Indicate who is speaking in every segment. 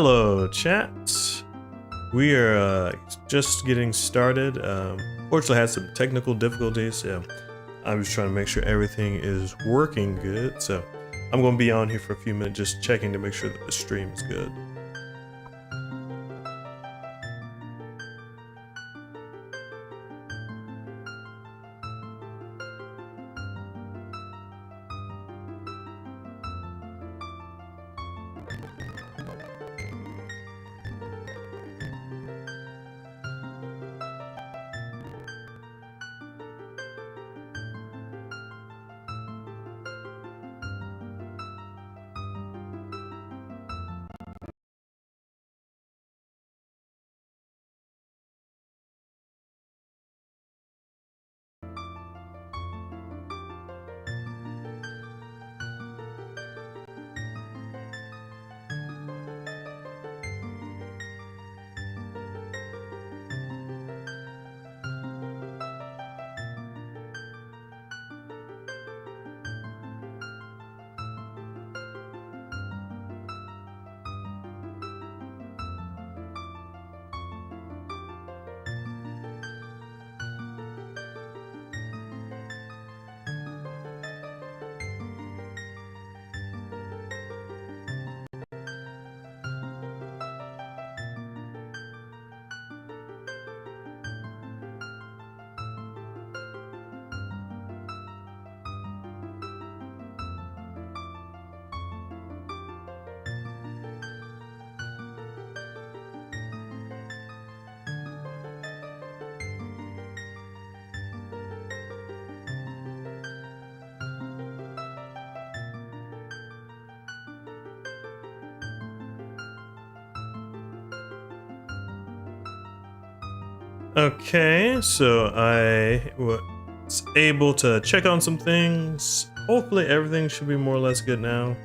Speaker 1: Hello, chat. We are just getting started. Fortunately, I had some technical difficulties, so I'm just trying to make sure everything is working good. So I'm going to be on here for a few minutes just checking to make sure that the stream is good. Okay, so I was able to check on some things. Hopefully everything should be more or less good now.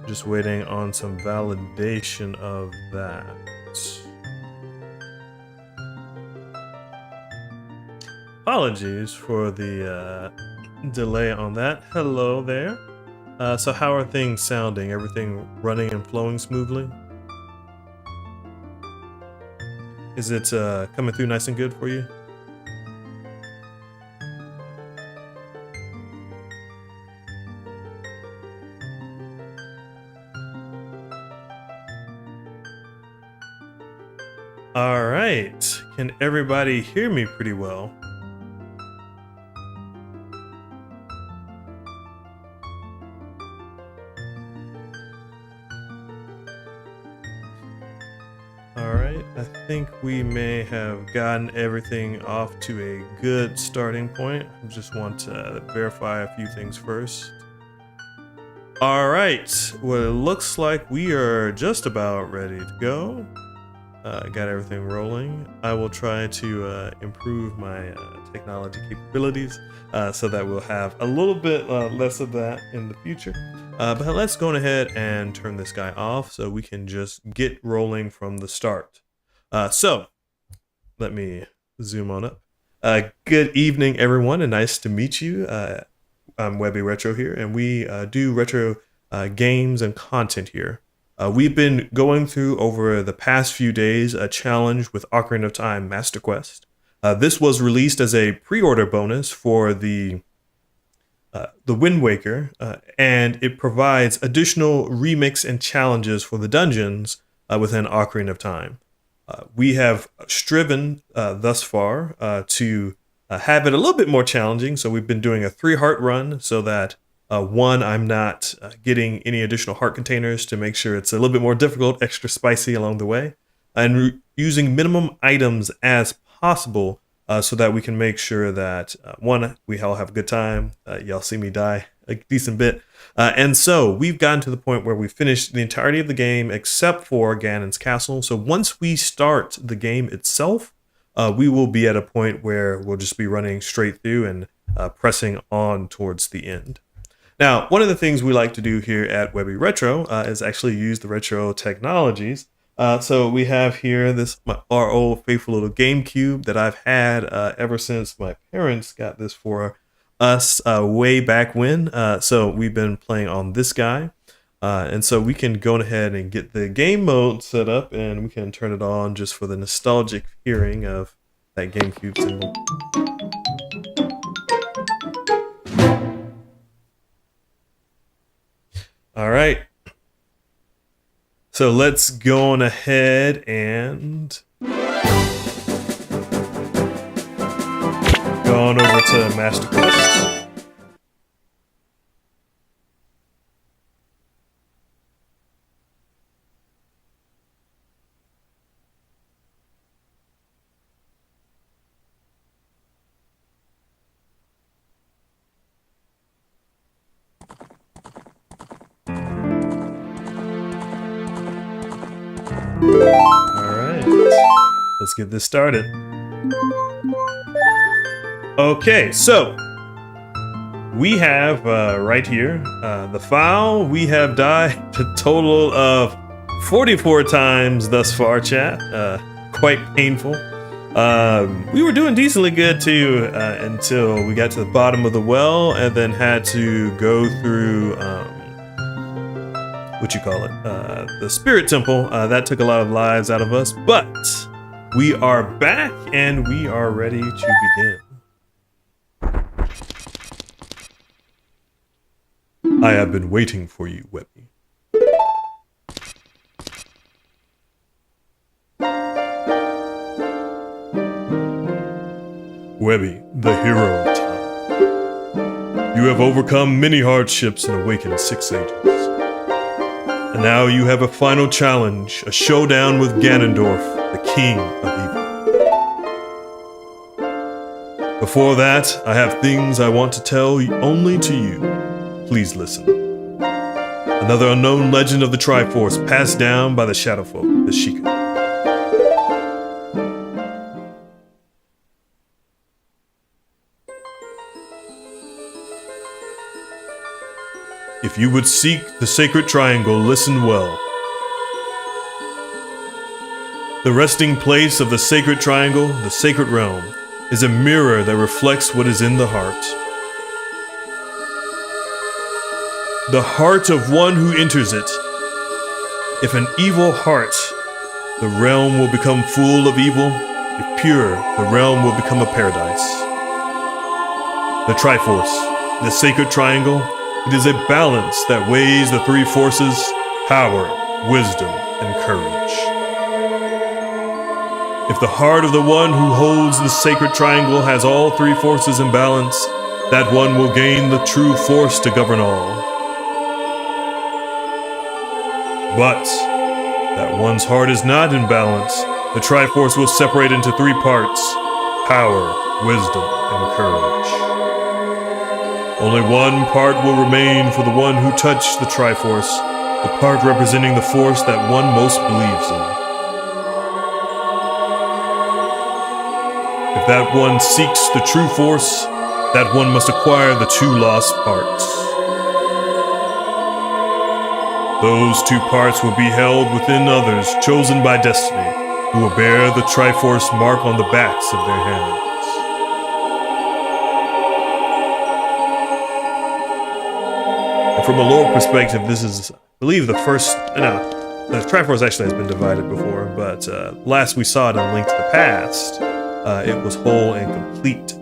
Speaker 1: Just waiting on some validation of that. Apologies for the delay on that. Hello there. So how are things sounding? Everything running and flowing smoothly? Is it coming through nice and good for you? All right. Can everybody hear me pretty well? All right. I think we may have gotten everything off to a good starting point. I just want to verify a few things first. All right. Well, it looks like we are just about ready to go. Got everything rolling. I will try to improve my technology capabilities so that we'll have a little bit less of that in the future. But let's go ahead and turn this guy off so we can just get rolling from the start. So let me zoom on up. Good evening, everyone, and nice to meet you. I'm Webby Retro here, and we do retro games and content here. We've been going through over the past few days a challenge with Ocarina of Time Master Quest. This was released as a pre-order bonus for the Wind Waker, and it provides additional remix and challenges for the dungeons within Ocarina of Time. We have striven thus far to have it a little bit more challenging, so we've been doing a 3-heart run so that one, I'm not getting any additional heart containers to make sure it's a little bit more difficult, extra spicy along the way, and using minimum items as possible so that we can make sure that, one, we all have a good time. Y'all see me die a decent bit. And so we've gotten to the point where we've finished the entirety of the game except for Ganon's Castle. So once we start the game itself, we will be at a point where we'll just be running straight through and pressing on towards the end. Now, one of the things we like to do here at Webby Retro is actually use the retro technologies. So we have here our old faithful little GameCube that I've had ever since my parents got this for us way back when. So we've been playing on this guy. And so we can go ahead and get the game mode set up, and we can turn it on just for the nostalgic hearing of that GameCube symbol. All right. So let's go on ahead and go on over to Master Quest. Alright, let's get this started. Okay, so we have right here the file. We have died a total of 44 times thus far, chat. Quite painful. We were doing decently good too until we got to the bottom of the well and then had to go through the spirit temple. That took a lot of lives out of us, but we are back and we are ready to begin. I have been waiting for you, Webby. Webby, the hero of time. You have overcome many hardships and awakened 6 ages. And now you have a final challenge, a showdown with Ganondorf, the king of evil. Before that, I have things I want to tell only to you. Please listen. Another unknown legend of the Triforce passed down by the Shadowfolk, the Sheikah. If you would seek the sacred triangle, listen well. The resting place of the sacred triangle, the sacred realm, is a mirror that reflects what is in the heart. The heart of one who enters it. If an evil heart, the realm will become full of evil. If pure, the realm will become a paradise. The Triforce, the sacred triangle, it is a balance that weighs the 3 forces: power, wisdom, and courage. If the heart of the one who holds the sacred triangle has all 3 forces in balance, that one will gain the true force to govern all. But that one's heart is not in balance. The Triforce will separate into 3 parts: power, wisdom, and courage. Only one part will remain for the one who touched the Triforce, the part representing the force that one most believes in. If that one seeks the true force, that one must acquire the 2 lost parts. Those 2 parts will be held within others chosen by destiny, who will bear the Triforce mark on the backs of their hands. And from a lore perspective, this is, I believe, the first... the Triforce actually has been divided before, but last we saw it in Link to the Past, it was whole and complete.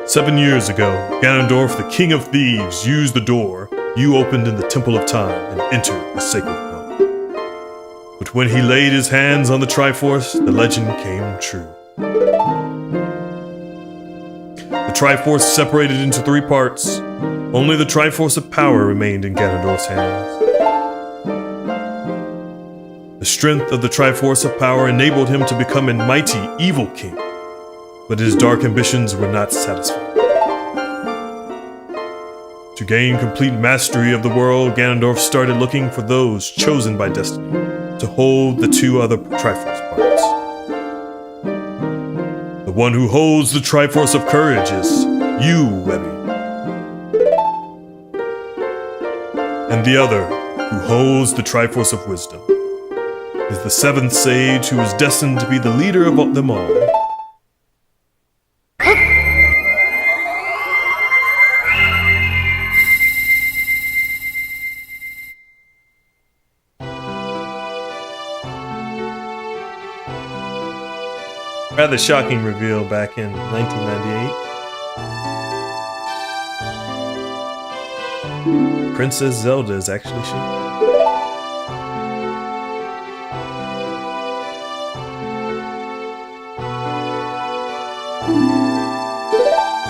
Speaker 1: 7 years ago, Ganondorf, the King of Thieves, used the door you opened in the Temple of Time and entered the sacred realm. But when he laid his hands on the Triforce, the legend came true. The Triforce separated into 3 parts. Only the Triforce of power remained in Ganondorf's hands. The strength of the Triforce of power enabled him to become a mighty, evil king, but his dark ambitions were not satisfied. To gain complete mastery of the world, Ganondorf started looking for those chosen by destiny to hold the 2 other Triforce parts. The one who holds the Triforce of courage is you, Webby. And the other, who holds the Triforce of wisdom, is the 7th sage who is destined to be the leader of them all. Rather shocking reveal back in 1998. Princess Zelda is actually she.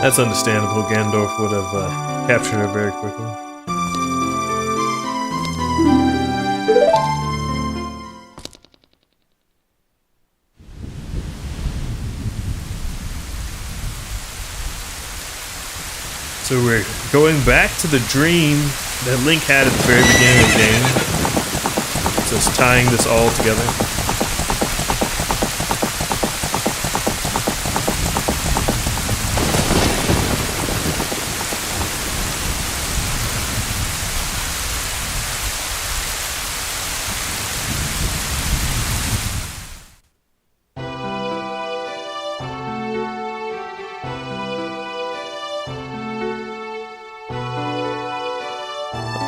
Speaker 1: That's understandable. Ganondorf would have captured her very quickly. So we're going back to the dream that Link had at the very beginning of the game. So it's tying this all together.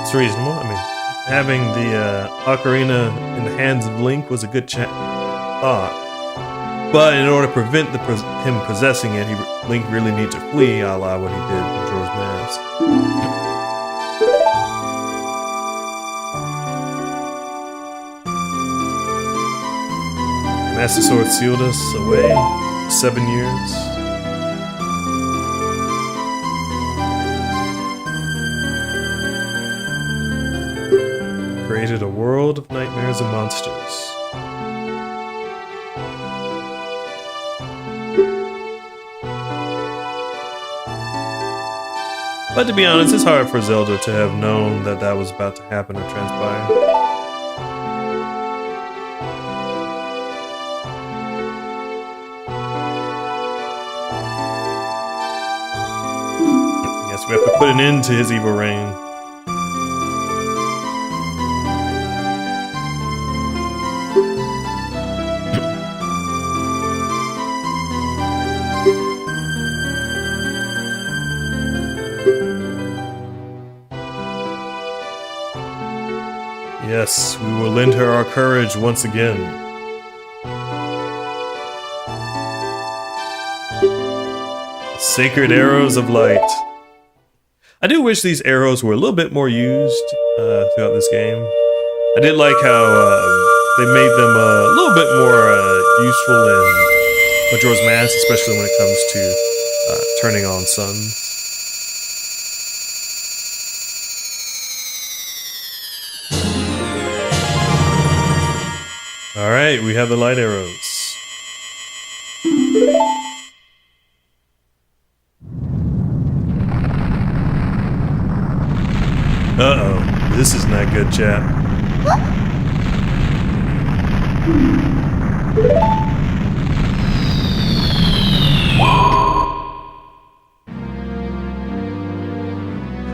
Speaker 1: It's reasonable. I mean, having the Ocarina in the hands of Link was a good thought. But in order to prevent him possessing it, Link really needs to flee, a la what he did in Majora's Mask. Master Sword sealed us away for 7 years. Created a world of nightmares and monsters. But to be honest, it's hard for Zelda to have known that that was about to happen or transpire. Yes, we have to put an end to his evil reign. Yes, we will lend her our courage once again. Sacred arrows of light. I do wish these arrows were a little bit more used throughout this game. I did like how they made them a little bit more useful in Majora's Mask, especially when it comes to turning on suns. Alright, we have the light arrows. Uh-oh, this is not good, chat.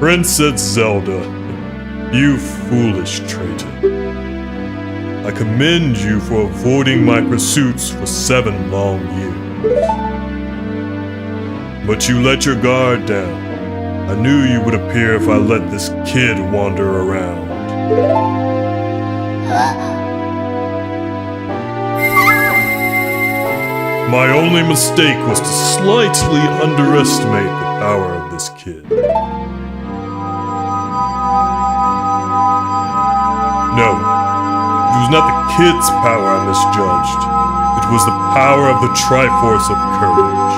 Speaker 1: Princess Zelda, you foolish traitor. I commend you for avoiding my pursuits for 7 long years. But you let your guard down. I knew you would appear if I let this kid wander around. My only mistake was to slightly underestimate the power of this kid. No, it was not the kid's power I misjudged. It was the power of the Triforce of Courage.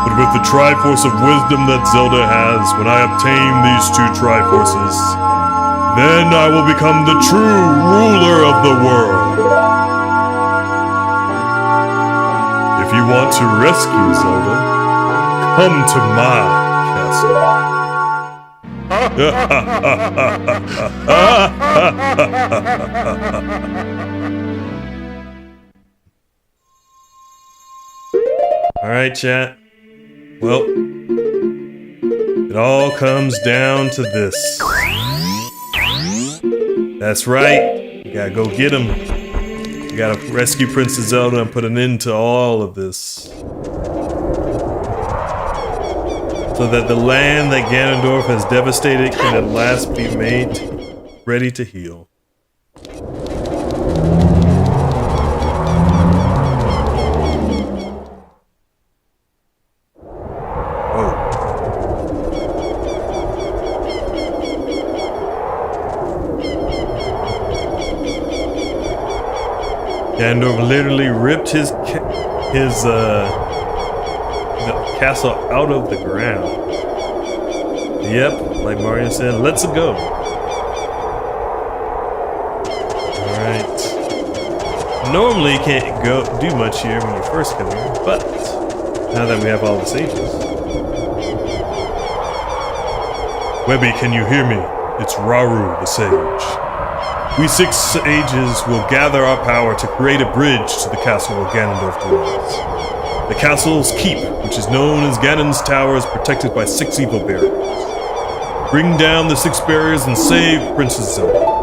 Speaker 1: But with the Triforce of Wisdom that Zelda has, when I obtain these 2 Triforces, then I will become the true ruler of the world. If you want to rescue Zelda, come to my castle. Alright, chat. Well, it all comes down to this. That's right. We gotta go get him. We gotta rescue Princess Zelda and put an end to all of this. So that the land that Ganondorf has devastated can at last be made ready to heal. Ganondorf literally ripped his castle out of the ground. Yep, like Mario said, let's go. Alright. Normally you can't do much here when you first come here, but now that we have all the sages. Webby, can you hear me? It's Rauru, the sage. We 6 sages will gather our power to create a bridge to the castle where Ganondorf dwells. The castle's keep, which is known as Ganon's Tower, is protected by 6 evil barriers. Bring down the 6 barriers and save Princess Zelda.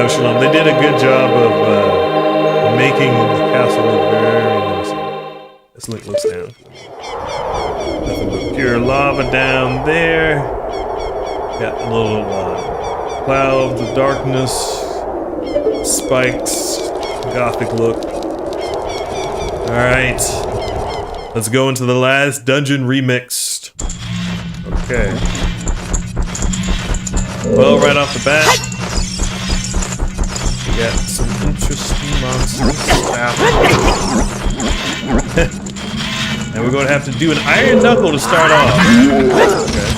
Speaker 1: Shalom. They did a good job of making the castle look very nice. Let's look down. Nothing but pure lava down there. Got little clouds of darkness, spikes, gothic look. Alright. Let's go into the last dungeon remixed. Okay. Well, right off the bat, got some interesting monsters happening. And we're going to have to do an iron knuckle to start off. Okay.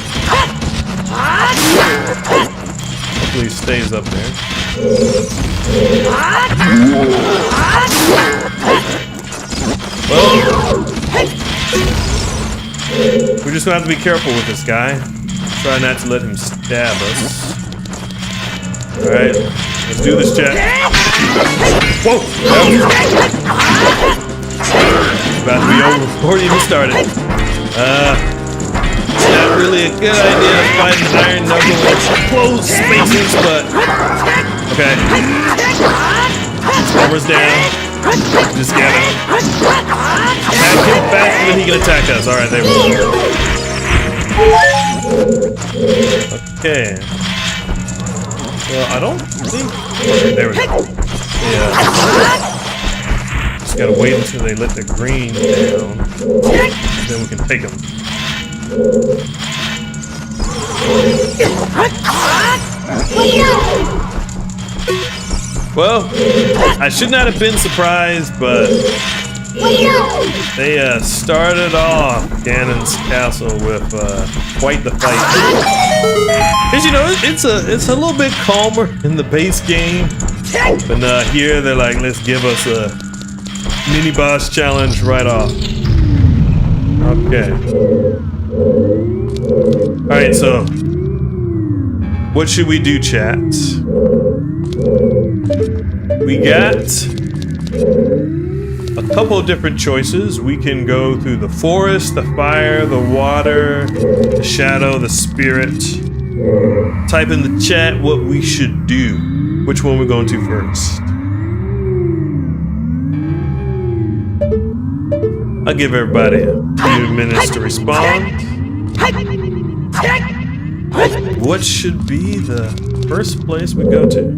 Speaker 1: Hopefully he stays up there. Well, we're just going to have to be careful with this guy. Try not to let him stab us. Alright. Let's do this, chat. Whoa! It's about to be over before it even started. Not really a good idea to fight an iron knuckle in closed spaces, but okay. Armor's down. Just gotta attack him faster than he can attack us. Alright, there we go. Okay. Well, I don't think... Okay, there we go. Yeah. Just gotta wait until they let the green down. Then we can take them. Well, I should not have been surprised, but... They started off Ganon's castle with quite the fight. Cause you know it's a little bit calmer in the base game, but here they're like, let's give us a mini boss challenge right off. Okay. All right, so what should we do, chat? We got a couple of different choices. We can go through the forest, the fire, the water, the shadow, the spirit. Type in the chat what we should do. Which one we're going to first. I'll give everybody a few minutes to respond. What should be the first place we go to?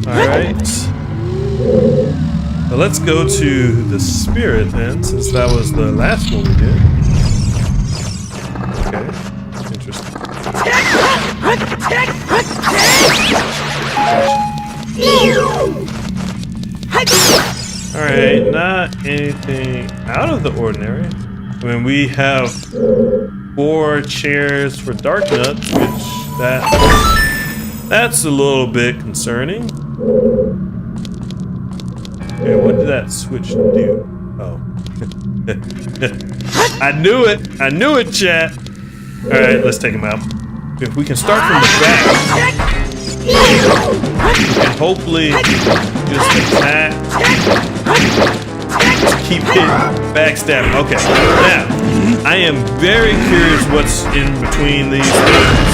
Speaker 1: Alright. Well, let's go to the spirit then, since that was the last one we did. Okay. Interesting. Alright, not anything out of the ordinary. I mean, we have 4 chairs for Dark Nuts, which that's a little bit concerning. Okay, what did that switch do? Oh. I knew it, chat! Alright, let's take him out. If we can start from the back, we can hopefully just attack. Keep hitting, backstabbing. Okay, now, I am very curious what's in between these things.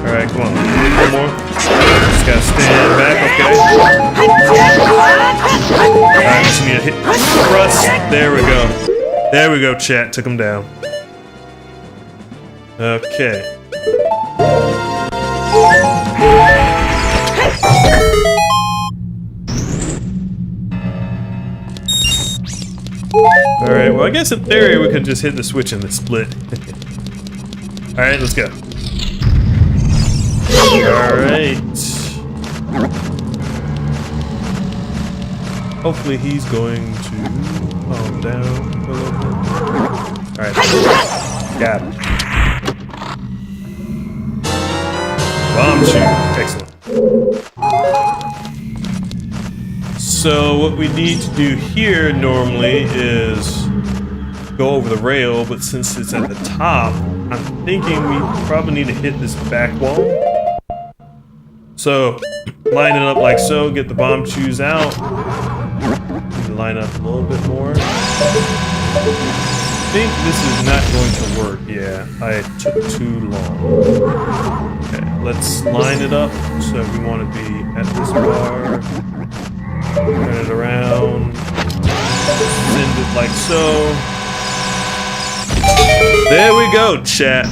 Speaker 1: Alright, come on. One more. Just gotta stand back, okay. Alright, just need to hit thrust. There we go. There we go, chat. Took him down. Okay. Alright, well I guess in theory we could just hit the switch and then split. Alright, let's go. Alright. Hopefully he's going to calm down a little bit. Alright. Got him. Bomb shoot. Excellent. So what we need to do here normally is go over the rail, but since it's at the top, I'm thinking we probably need to hit this back wall. So line it up like so, get the bomb shoes out. Line up a little bit more. I think this is not going to work. Yeah, I took too long. Okay, let's line it up. So we want to be at this bar. Turn it around. Send it like so. There we go, chat.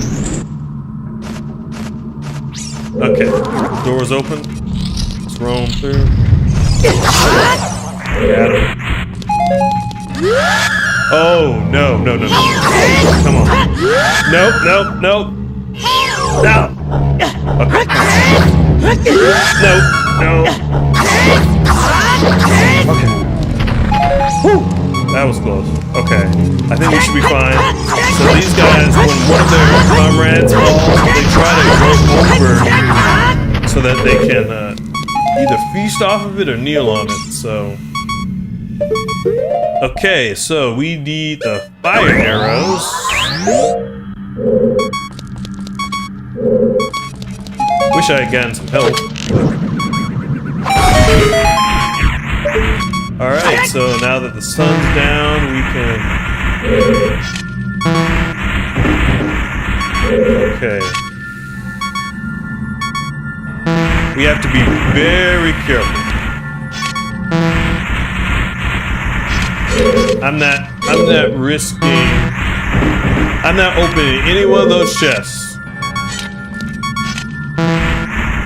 Speaker 1: Okay, door's open. Let's roam through. Got him. Oh, no, no, no, no. Come on. Nope, nope, nope. No. Okay. Nope, no. Okay. Whew. That was close. Okay. I think we should be fine. So these guys, when one of their comrades falls, they try to go over so that they can either feast off of it or kneel on it, so... Okay, so we need the fire arrows. Wish I had gotten some help. Alright, so now that the sun's down, we can... Okay. We have to be very careful. I'm not risking... I'm not opening any one of those chests.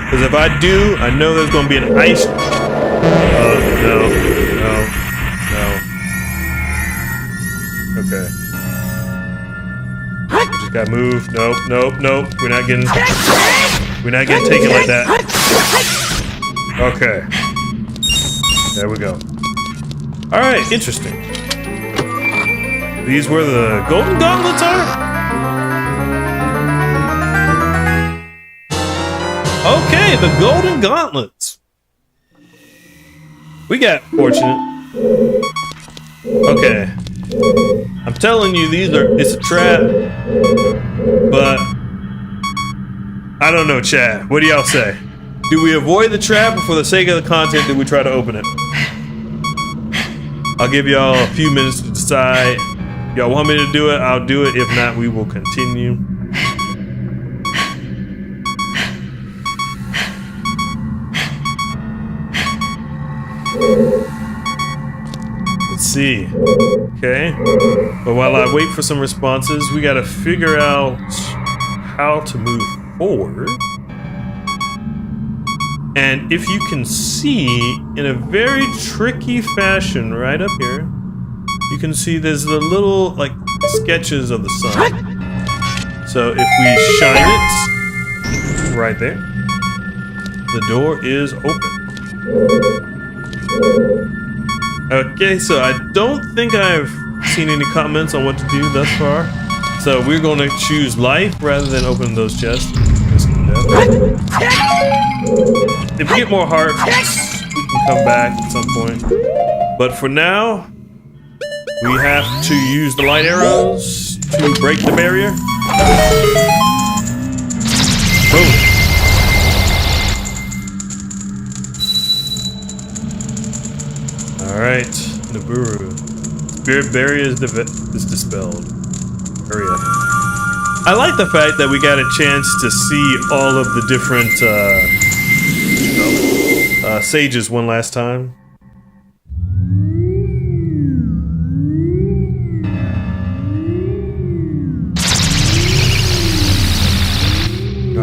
Speaker 1: Because if I do, I know there's going to be an ice... no. Okay. We just gotta move. Nope, nope, nope. We're not getting taken like that. Okay. There we go. Alright, interesting. These where the golden gauntlets are? Okay, the golden gauntlets. We got fortunate. Okay. I'm telling you, it's a trap. But I don't know, chat. What do y'all say? Do we avoid the trap, or for the sake of the content, do we try to open it? I'll give y'all a few minutes to decide. Y'all want me to do it? I'll do it. If not, we will continue. Let's see. Okay. But while I wait for some responses, we gotta figure out how to move forward. And if you can see, in a very tricky fashion right up here, you can see there's the little, like, sketches of the sun. So if we shine it right there, the door is open. Okay, so I don't think I've seen any comments on what to do thus far. So we're going to choose life rather than open those chests. If we get more hearts, we can come back at some point. But for now, we have to use the light arrows to break the barrier. Boom. Alright, Naburu. Spirit barrier is dispelled. Hurry up. I like the fact that we got a chance to see all of the different sages one last time.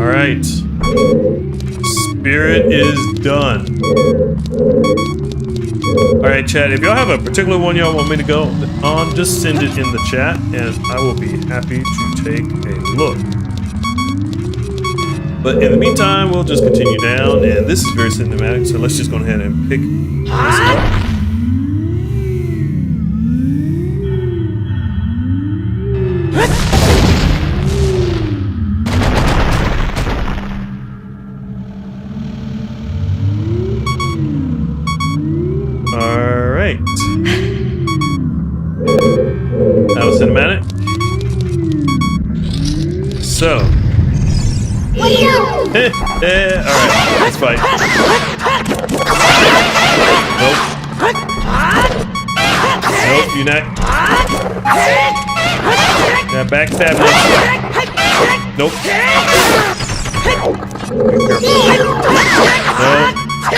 Speaker 1: Alright. Spirit is done. Alright, chat, if y'all have a particular one y'all want me to go on, just send it in the chat and I will be happy to take a look. But in the meantime, we'll just continue down, and this is very cinematic, so let's just go ahead and pick this up. Alright. That was cinematic. So. Alright, let's fight. Nope. Nope, you not. Yeah, backstab me. Nope. Nope.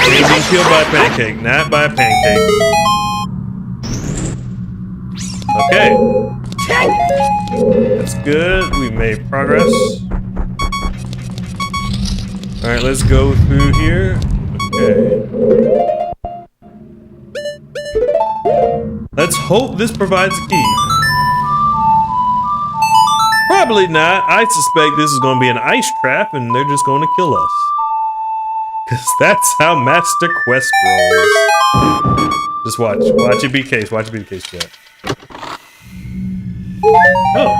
Speaker 1: He's being killed by a pancake, not by a pancake. Okay. That's good. We made progress. Alright, let's go through here. Okay. Let's hope this provides a key. Probably not. I suspect this is going to be an ice trap and they're just going to kill us. Because that's how Master Quest rolls. Just watch. Watch it be the case. Watch it be the case, chat. Oh.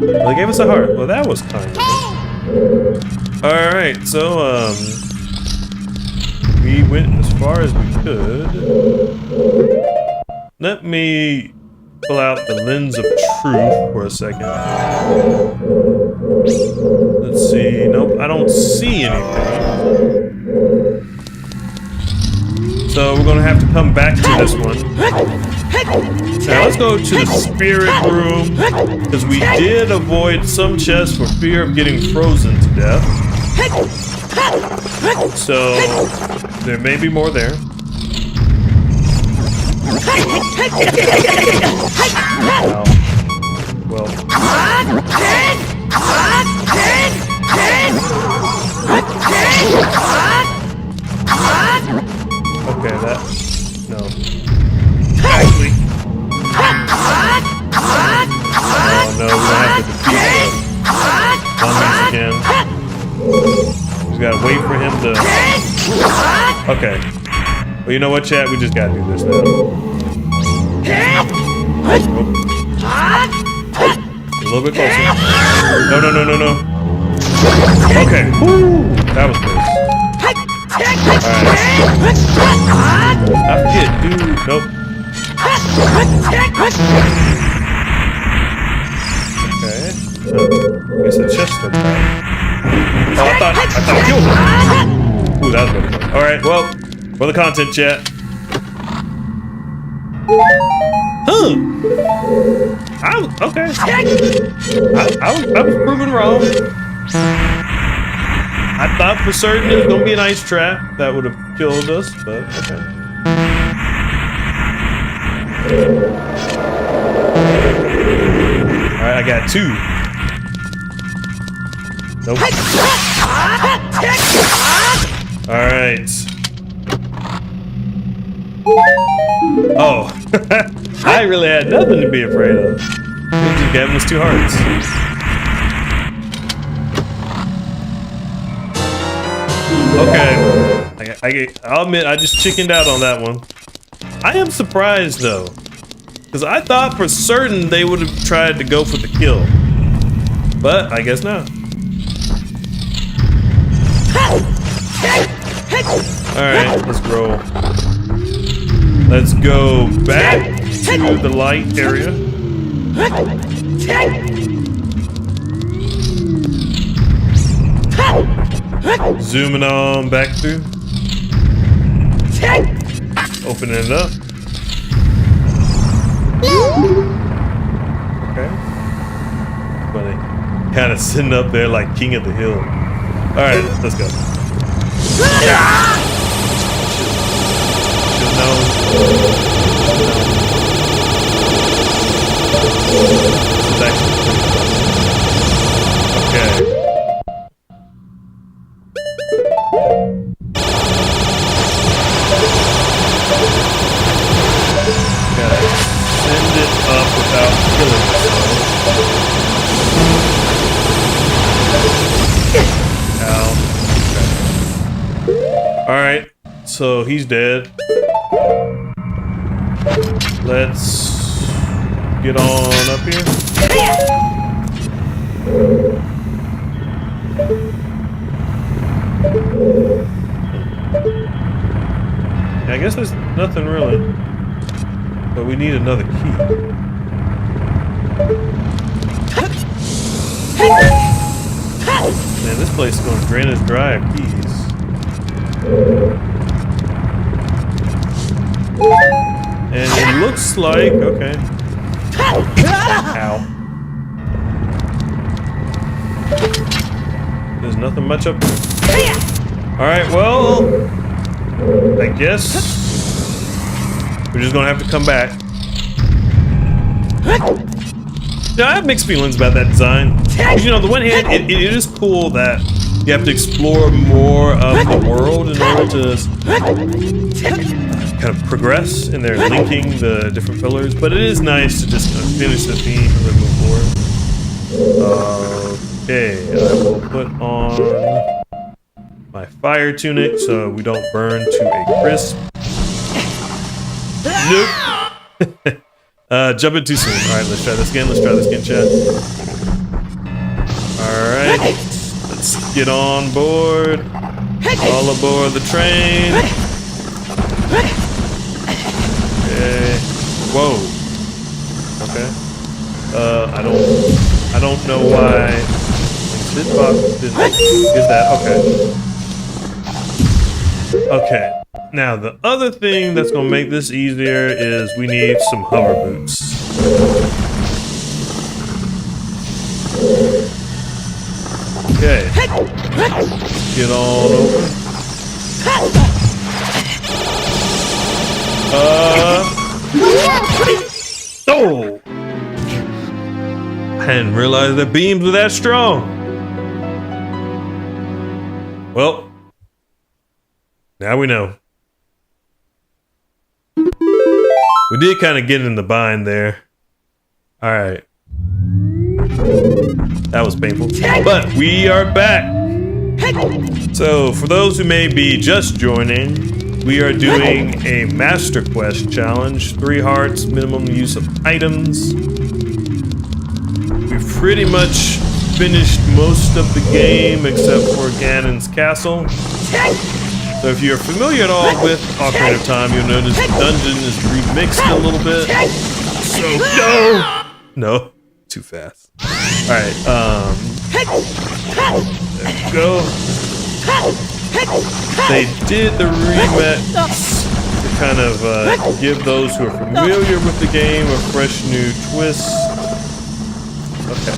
Speaker 1: Well, they gave us a heart. Well, that was kind of it. Alright, so, we went as far as we could. Let me pull out the lens of truth for a second. Let's see. Nope, I don't see anything. So we're gonna have to come back to this one. Now let's go to the spirit room, because we did avoid some chests for fear of getting frozen to death. So there may be more there. Wow. Well. Okay, that. No. Actually. Oh no, we don't have to defeat the zombies again. We gotta wait for him to. Okay. Well, you know what, chat? We just gotta do this now. Oh. A little bit closer. No, no, no, no, no. Okay. Woo! That was close. Alright. I forget, dude. Nope. Okay. I guess the chest up there. Oh, I thought I killed him. Ooh, that was really good. Alright, well, for the content, chat. Huh. Okay. I was proven wrong. I thought for certain it was gonna be an ice trap that would have killed us, but okay. Alright, I got two. Nope. Alright. Oh. I really had nothing to be afraid of. They just gave us 2 hearts. Okay. I'll admit, I just chickened out on that one. I am surprised though, because I thought for certain they would have tried to go for the kill, but I guess not. Alright, let's roll. Let's go back to the light area. Zooming on back through. Opening it up. Okay. Funny. Kind of sitting up there like king of the hill. Alright, let's go. Should've known. This is actually pretty fun. Okay. up without killing yourself. Ow. Okay. Alright, so he's dead. Let's get on up here. I guess there's nothing really. But we need another key. Man, this place is going to drain us dry of keys. And it looks like... okay. Ow. There's nothing much up here. Alright, well... I guess... we're just gonna have to come back. Now, I have mixed feelings about that design. You know, on the one hand, it is cool that you have to explore more of the world in order to kind of progress in their linking the different pillars, but it is nice to just kind of finish the theme and then move forward. Okay, I will put on my fire tunic so we don't burn to a crisp. Nope. Jump in too soon. Alright, let's try this again. Let's try this again, chat. Alright. Let's get on board. All aboard the train. Okay. Whoa. Okay. I don't know why this box didn't get that. Okay. Okay. Now, the other thing that's going to make this easier is we need some hover boots. Okay. Get on over. Oh! I didn't realize the beams were that strong. Well, now we know. We did kind of get in the bind there. Alright. That was painful. But we are back! So, for those who may be just joining, we are doing a Master Quest challenge. 3 hearts, minimum use of items. We've pretty much finished most of the game except for Ganon's castle. So if you're familiar at all with Ocarina of Time, you'll notice the dungeon is remixed a little bit. So, no, too fast. Alright, there we go. They did the remix to kind of give those who are familiar with the game a fresh new twist. Okay.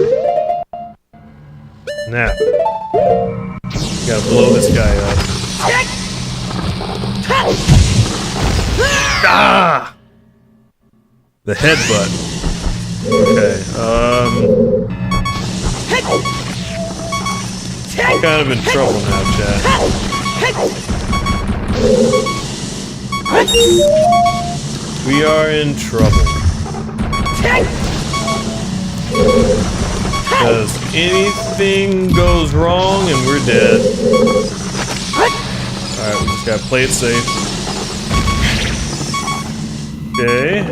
Speaker 1: Now, gotta blow this guy up. Ah! The headbutt. Okay, I'm kind of in trouble now, chat. We are in trouble. Because anything goes wrong and we're dead. Alright, we just gotta play it safe. Okay.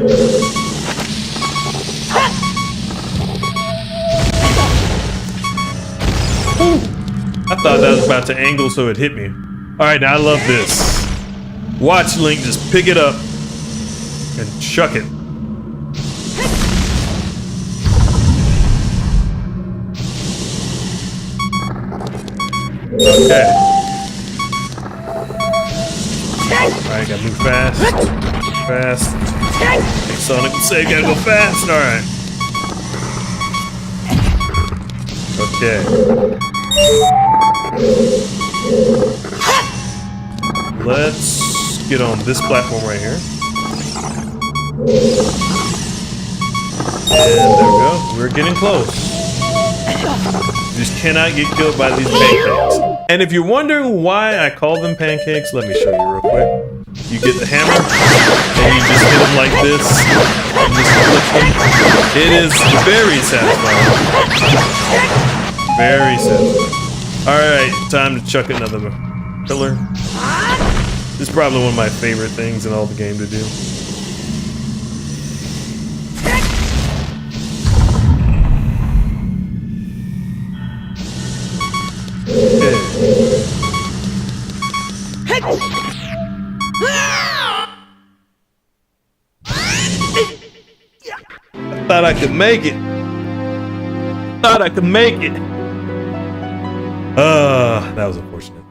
Speaker 1: Ooh. I thought that was about to angle so it hit me. Alright, now I love this. Watch Link just pick it up and chuck it. Okay. Alright, gotta move fast. Fast. Hey, Sonic would say gotta go fast. Alright. Okay. Let's get on this platform right here. And there we go. We're getting close. You just cannot get killed by these pancakes. And if you're wondering why I call them pancakes, let me show you real quick. You get the hammer, and you just hit them like this. And just flip them. It is very satisfying. Very satisfying. Alright, time to chuck another pillar. This is probably one of my favorite things in all the game to do. Thought I could make it. Thought I could make it. That was unfortunate.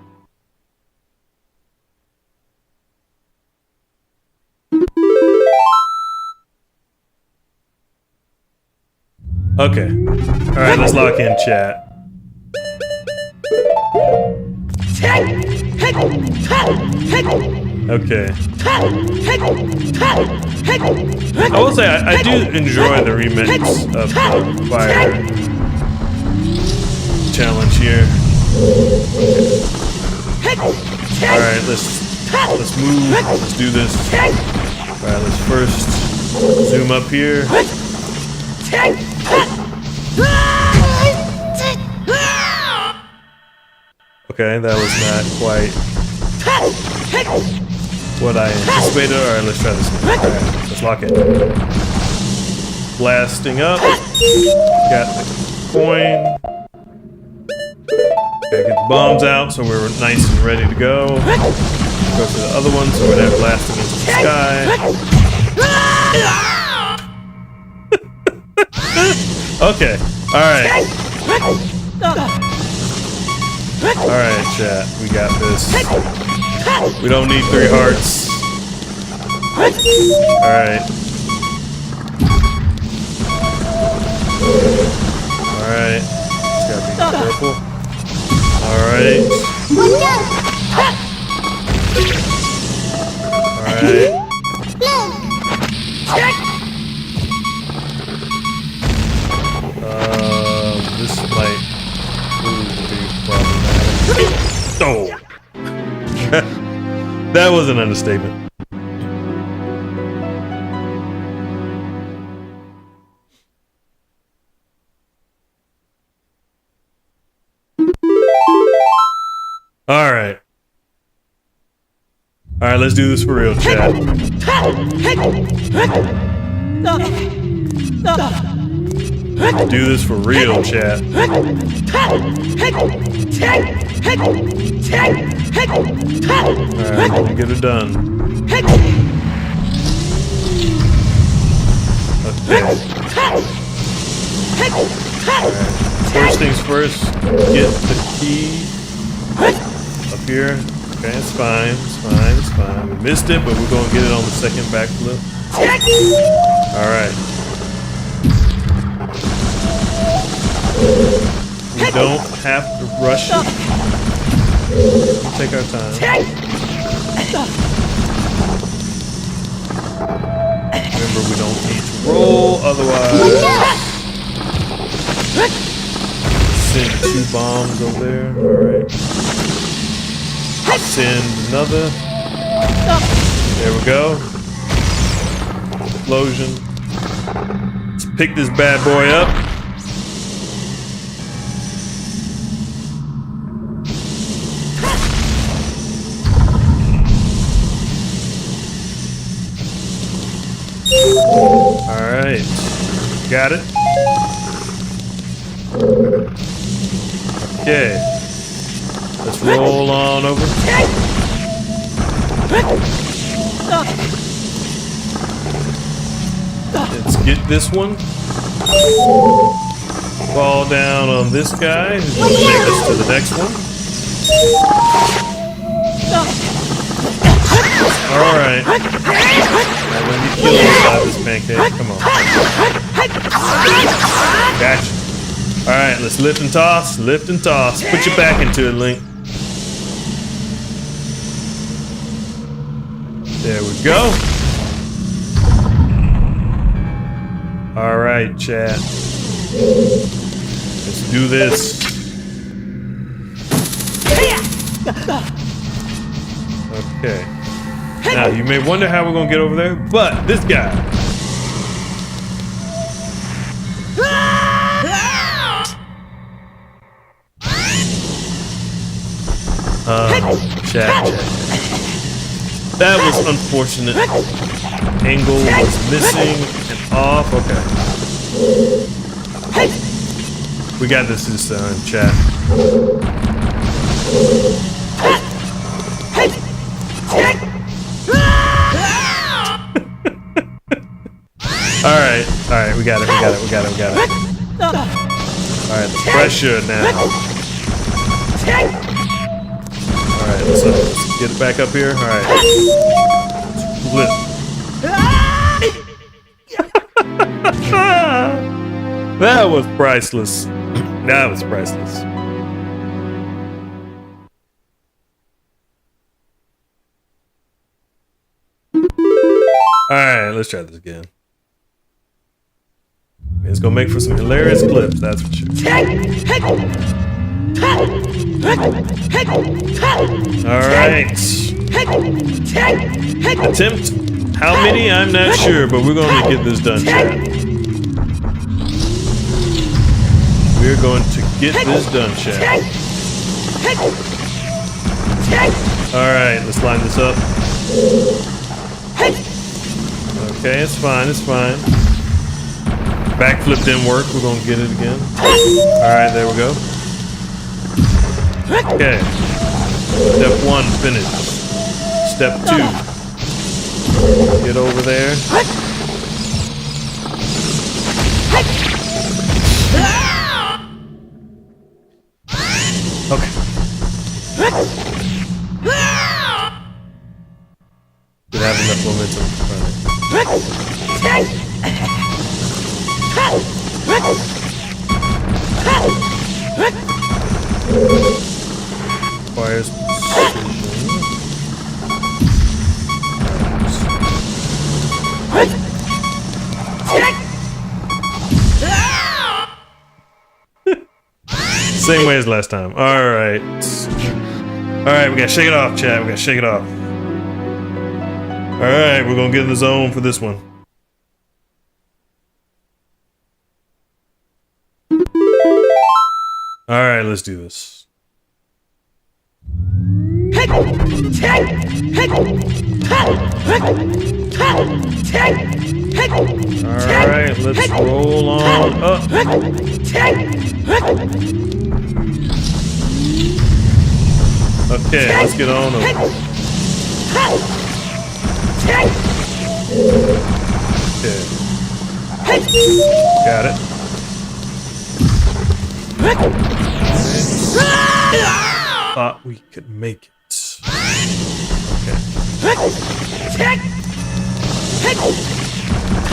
Speaker 1: Okay. Alright, let's lock in chat. Okay. I will say I do enjoy the remix of the fire challenge here. Alright, let's move. Let's do this. Alright, let's first zoom up here. Okay, that was not quite what I anticipated. Alright, let's try this again. Alright, let's lock it. Blasting up. Got the coin. Okay, get the bombs out so we're nice and ready to go. Go to the other one so we're not blasting into the sky. Okay, alright. Alright, chat, we got this. We don't need 3 hearts. Alright. Alright. It's gotta be purple. Alright. Alright. This might be problematic. Oh! That was an understatement. Alright. Alright, let's do this for real, chat. Do this for real, chat. Alright, let me get it done. Okay. Alright. First things first, get the key up here. Okay, it's fine, it's fine, it's fine. We missed it, but we're gonna get it on the second backflip. Alright. We don't have to rush it. We'll take our time. Remember, we don't need to roll, otherwise send 2 bombs over there. Alright. Send another. There we go. Explosion. Let's pick this bad boy up. Alright. Got it. Okay. Let's roll on over. Let's get this one. Fall down on this guy who's going to take us to the next one. Alright. Now let me kill inside this pancake. Come on. Gotcha. Alright, let's lift and toss. Lift and toss. Put your back into it, Link. There we go. Alright, chat. Let's do this. Okay. Now, you may wonder how we're gonna get over there, but this guy. Chat. That was unfortunate. Angle was missing and off. Okay. We got this time, chat. Alright, we got it. Alright, the pressure now. Alright, let's get it back up here. Alright. Flip. That was priceless. That was priceless. Alright, let's try this again. It's gonna make for some hilarious clips, that's for sure. Alright. Attempt how many? I'm not sure, but we're gonna get this done, chat. We're going to get this done, chat. Alright, let's line this up. Okay, it's fine. Backflip didn't work. We're gonna get it again. Alright, there we go. Okay. Step 1 finished. Step 2. Get over there. Okay. Did have enough momentum. Requires same way as last time. Alright. Alright, we gotta shake it off, chat. We gotta shake it off. Alright, we're gonna get in the zone for this one. Alright, let's do this. Alright, let's roll on up. Okay, let's get on over. Okay. Got it. Thought we could make it. Okay.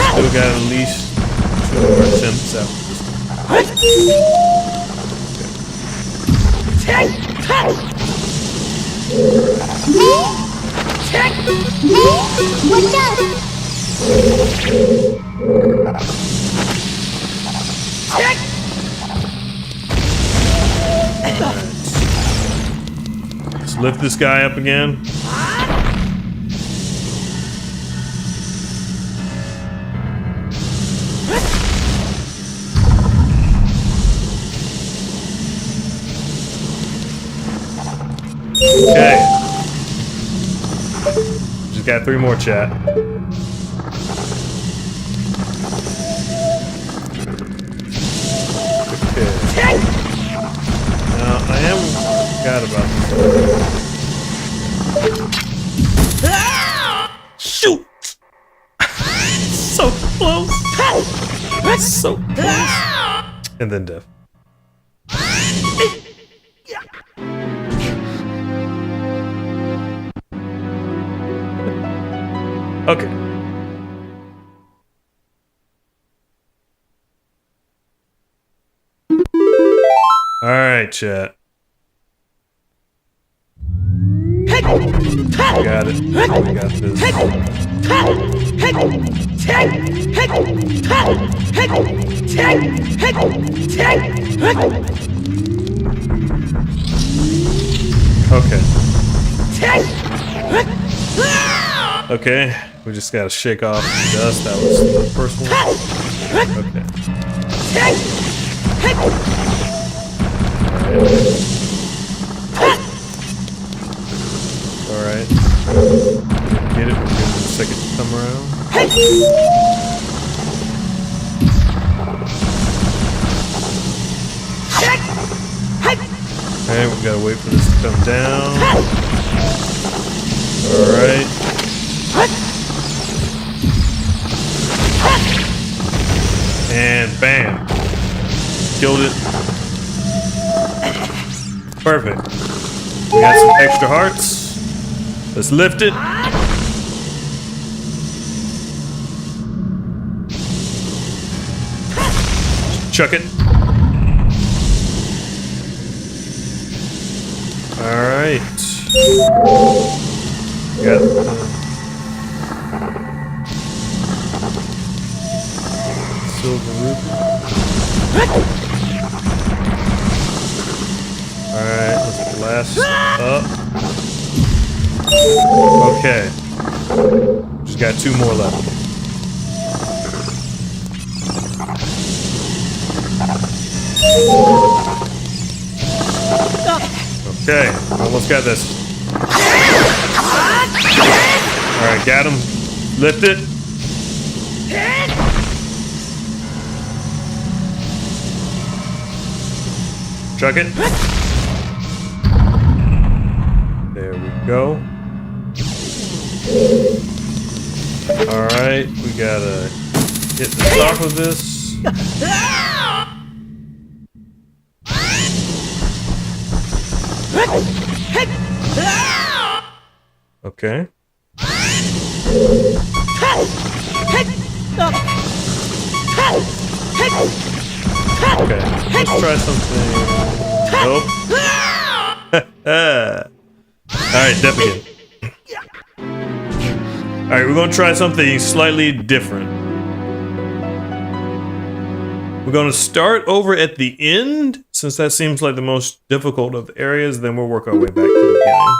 Speaker 1: Still got at least 2 more attempts after this one.
Speaker 2: Watch out!
Speaker 1: Let's lift this guy up again. Okay. Just got 3 more, chat. Okay. Now, I am forgot about this. Shoot! So close! So close! And then death. Okay. Alright, chat. Got it. Got this. Okay. Okay, we just gotta shake off the dust. That was the first one. Okay. Alright. Get it. We'll give it a second to come around. Okay, we gotta wait for this to come down. Alright. And bam. Killed it. Perfect. We got some extra hearts. Let's lift it. Chuck it. Alright. Got silver rupee. Alright, let's blast up. Okay. Just got 2 more left. Okay, almost got this. Alright, got him. Lift it. Chuck it. There we go. Alright, we gotta hit the top of this. Okay. Okay, let's try something. Nope. Alright, Dep again. Alright, we're gonna try something slightly different. We're gonna start over at the end, since that seems like the most difficult of the areas, then we'll work our way back to the beginning.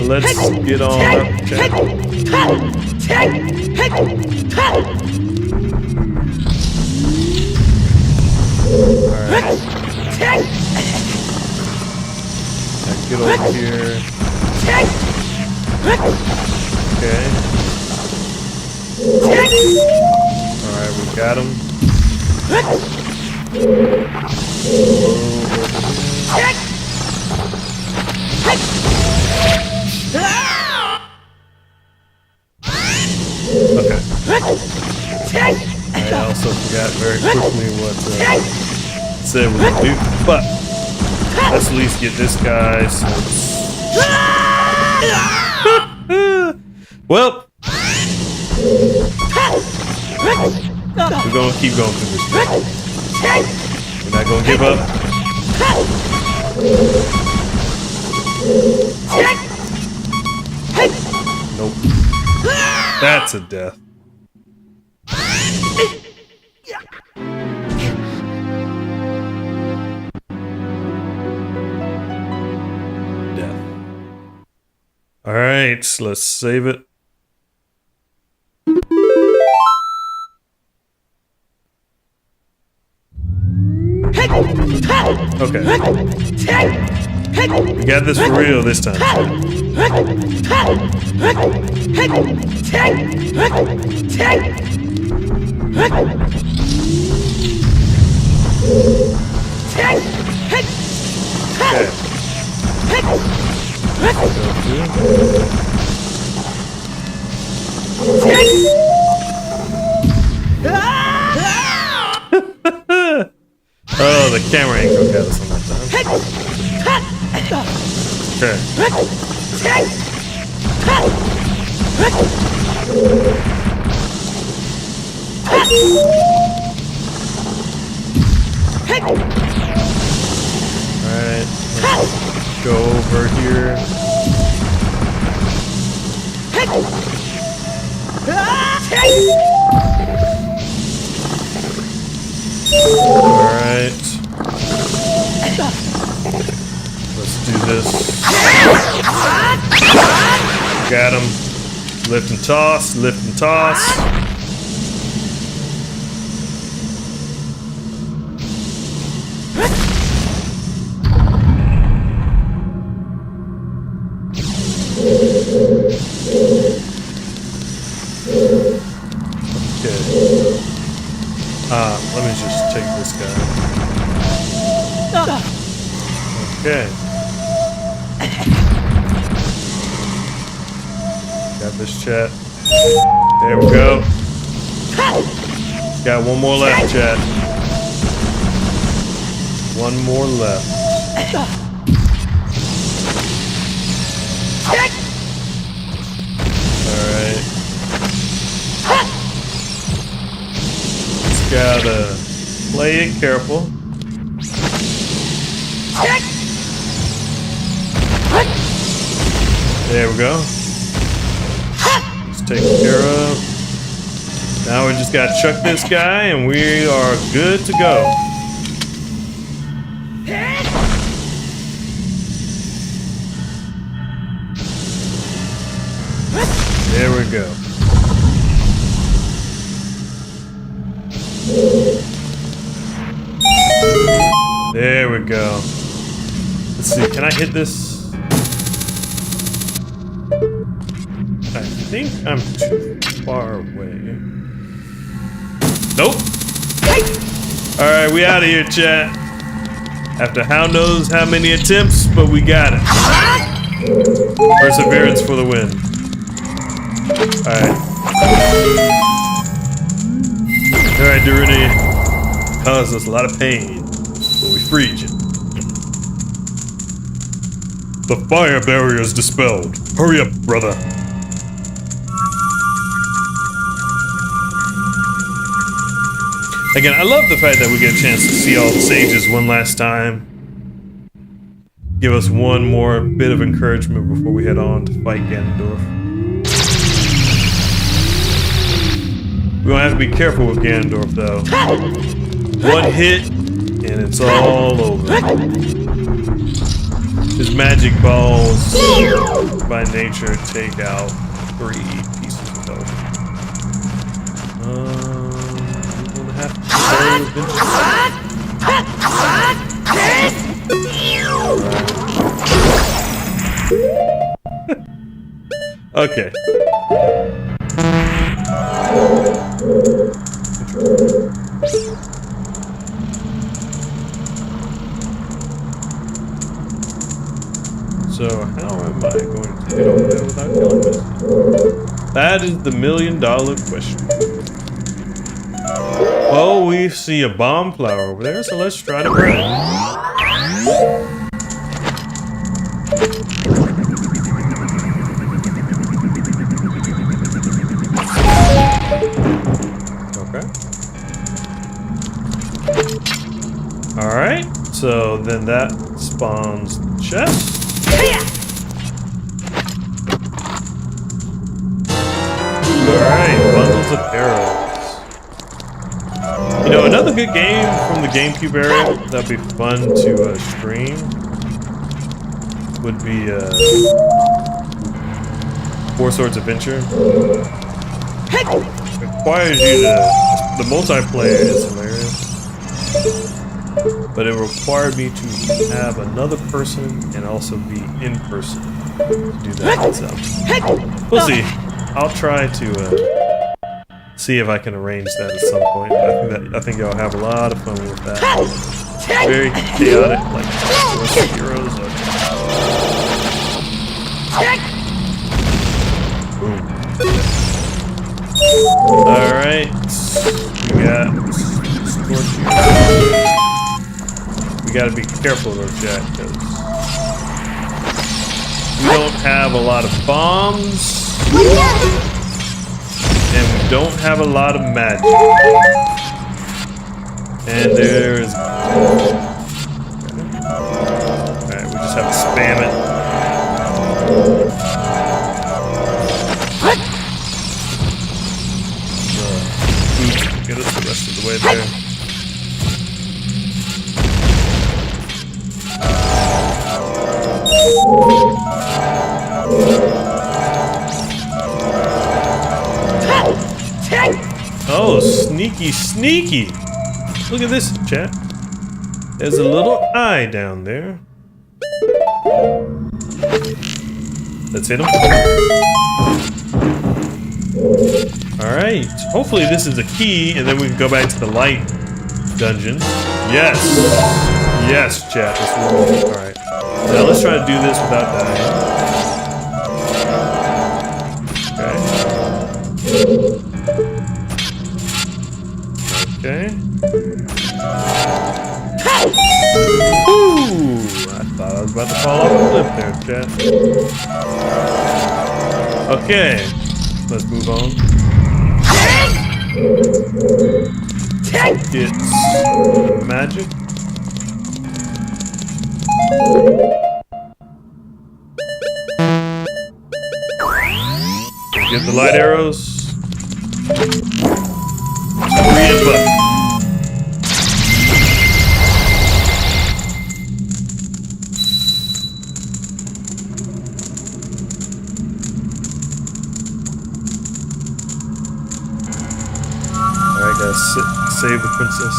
Speaker 1: Let's get on up, chat. Alright. Get over here. Okay. Alright, we got him. Okay. I also forgot very quickly what it said we would do, but let's at least get this guy. Well, we're gonna keep going through this. We're not gonna give up. Nope. That's a death. Death. Alright, let's save it. Okay. We got this for real this time. Oh, the camera angle got us on that time. Okay. Alright, let's go over here. right. Let's do this. Got him. Lift and toss, lift and toss. Okay. Let me just take this guy. Okay. Got this, chat. There we go. Got one more left, chat. One more left. Alright. Just gotta play it careful. There we go. Just taken care of. Now we just gotta chuck this guy and we are good to go. There we go. There we go. Let's see, can I hit this? I think I'm too far away. Nope. Alright, we out of here, chat. After how knows how many attempts, but we got it. Perseverance for the win. Alright. Alright, Daruni. Caused us a lot of pain, but we freed you. The fire barrier is dispelled. Hurry up, brother. Again, I love the fact that we get a chance to see all the sages one last time. Give us one more bit of encouragement before we head on to fight Ganondorf. We're gonna have to be careful with Ganondorf, though. One hit, and it's all over. His magic balls, by nature, take out 3 pieces of health. We're gonna have to go eventually. Okay. So how am I going to get over there without killing this? That is the million-dollar question. Oh, we see a bomb flower over there, so let's try to grab it. Alright, so then that spawns the chest. Alright, bundles of arrows. You know, another good game from the GameCube era that'd be fun to stream would be Four Swords Adventure. It requires you to... The multiplayer is hilarious. But it required me to have another person and also be in person to do that. So we'll see. I'll try to see if I can arrange that at some point. I think y'all have a lot of fun with that. Very chaotic, like heroes. All right, we got Scorching. We gotta be careful though, Jack, because we don't have a lot of bombs, and we don't have a lot of magic. And there's... Alright, we just have to spam it. Get us the rest of the way there. sneaky, sneaky. Look at this, chat. There's a little eye down there. Let's hit him. Alright. Hopefully this is a key, and then we can go back to the light dungeon. Yes! Yes, chat. This will work. Alright. Now let's try to do this without dying. Okay. Ooh! I thought I was about to fall off a cliff there, chat. Okay. Let's move on. It's magic. Get the light arrows. Read it, button. Alright, guys, save the princess.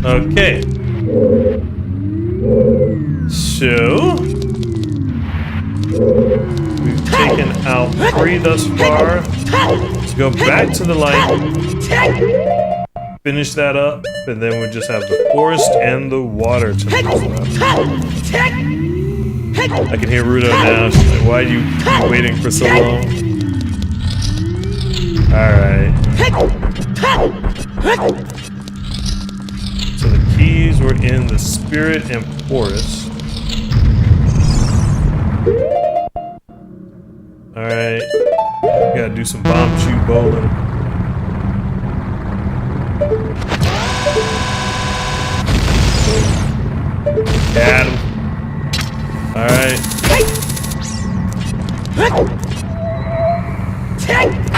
Speaker 1: Okay. So we've taken out 3 thus far. Let's go back to the light. Finish that up, and then we just have the forest and the water to left. I can hear Rudo now. She's like, why are you waiting for so long? Alright. So the keys were in the spirit and forest. Alright. We gotta do some bomb shoot bowling. Got him. Alright.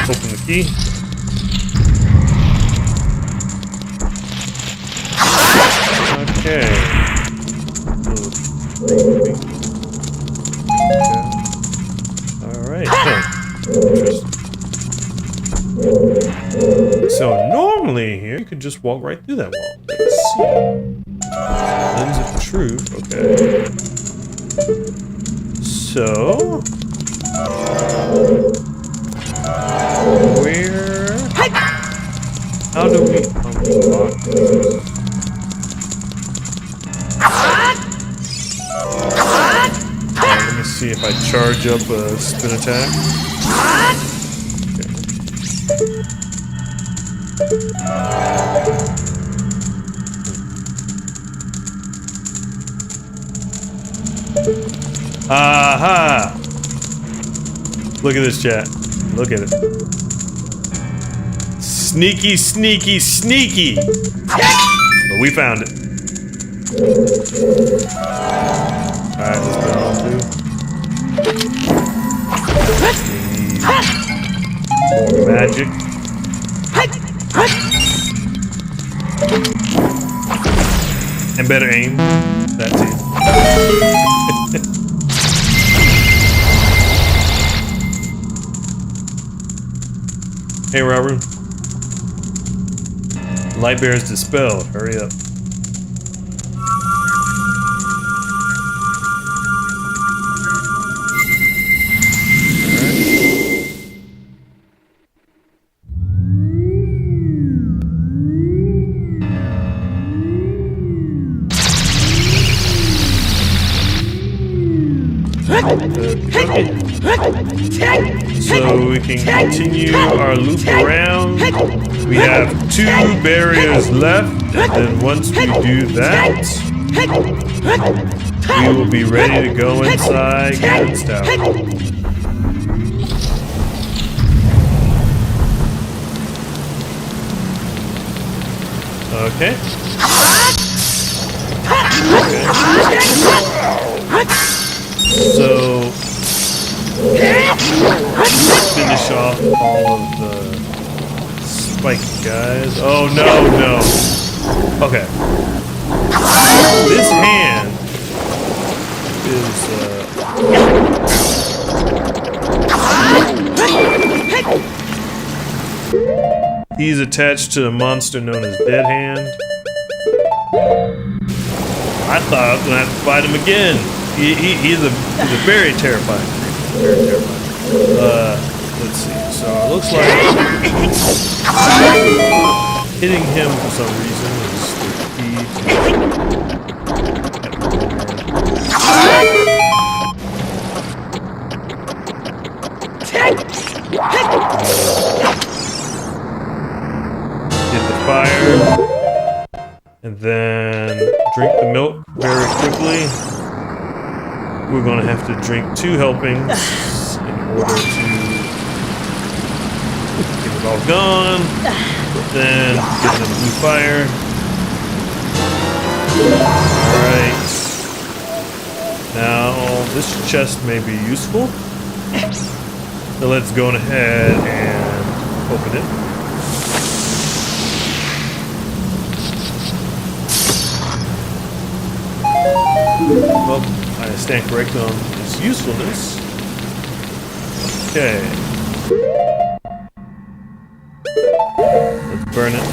Speaker 1: Open the key. Okay. Alright. So normally here you could just walk right through that wall. Let's see. Lens of truth. Okay. So where? How do we unlock this? Let me see if I charge up a spin attack. Okay. Aha! Look at this, chat. Look at it. Sneaky, sneaky, sneaky! But we found it. Alright, let's put it on too. More magic. And better aim. That's it. Hey, Robert. Light bear is dispelled. Hurry up. So we can continue our loop around. We have 2 barriers left, and once we do that, we will be ready to go inside Galen's Tower. Okay. So finish off all of the spiky guys. Oh no, no. Okay. This hand is he's attached to a monster known as Dead Hand. I thought I was gonna have to fight him again. He's a very terrifying creature. Very terrifying. Let's see. So it looks like hitting him for some reason is the key hit the fire, and then drink the milk very quickly. We're gonna have to drink 2 helpings in order to get it all gone. Then get the blue fire. Alright. Now this chest may be useful. So let's go ahead and open it. Well, I stand corrected on its usefulness. Okay. Let's burn it.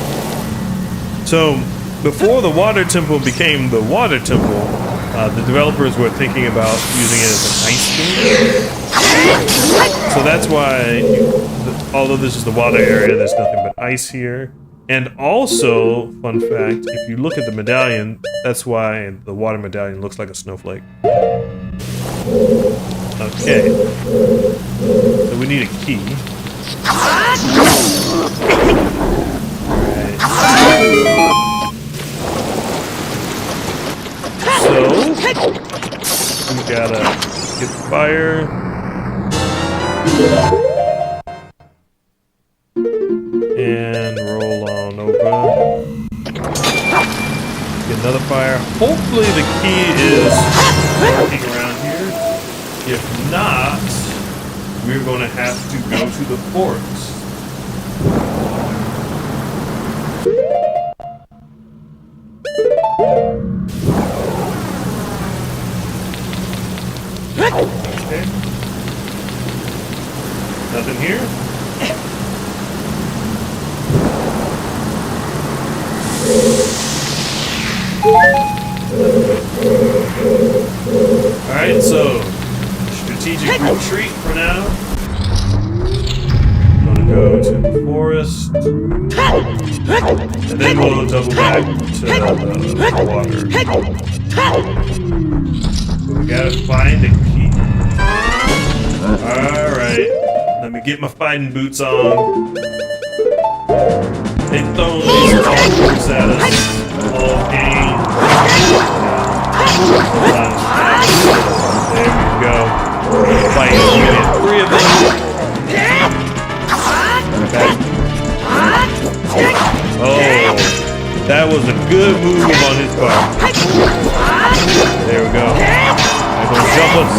Speaker 1: So, before the water temple became the water temple, the developers were thinking about using it as an ice cream. So that's why, although this is the water area, there's nothing but ice here. And also, fun fact, if you look at the medallion, that's why the water medallion looks like a snowflake. Okay. So we need a key. Alright. So, we gotta get the fire. And roll on over. Get another fire. Hopefully the key is working around here. If not, we're going to have to go to the forest. Okay. Nothing here? Alright, so strategic retreat for now. Gonna go to the forest. And then we'll double back to the water. So we gotta find a key. Alright. Let me get my fighting boots on. They throw these boots at us. All game. There we go. Fight. We get 3 of them. Okay. Oh, that was a good move on his part. There we go. I'm gonna jump us.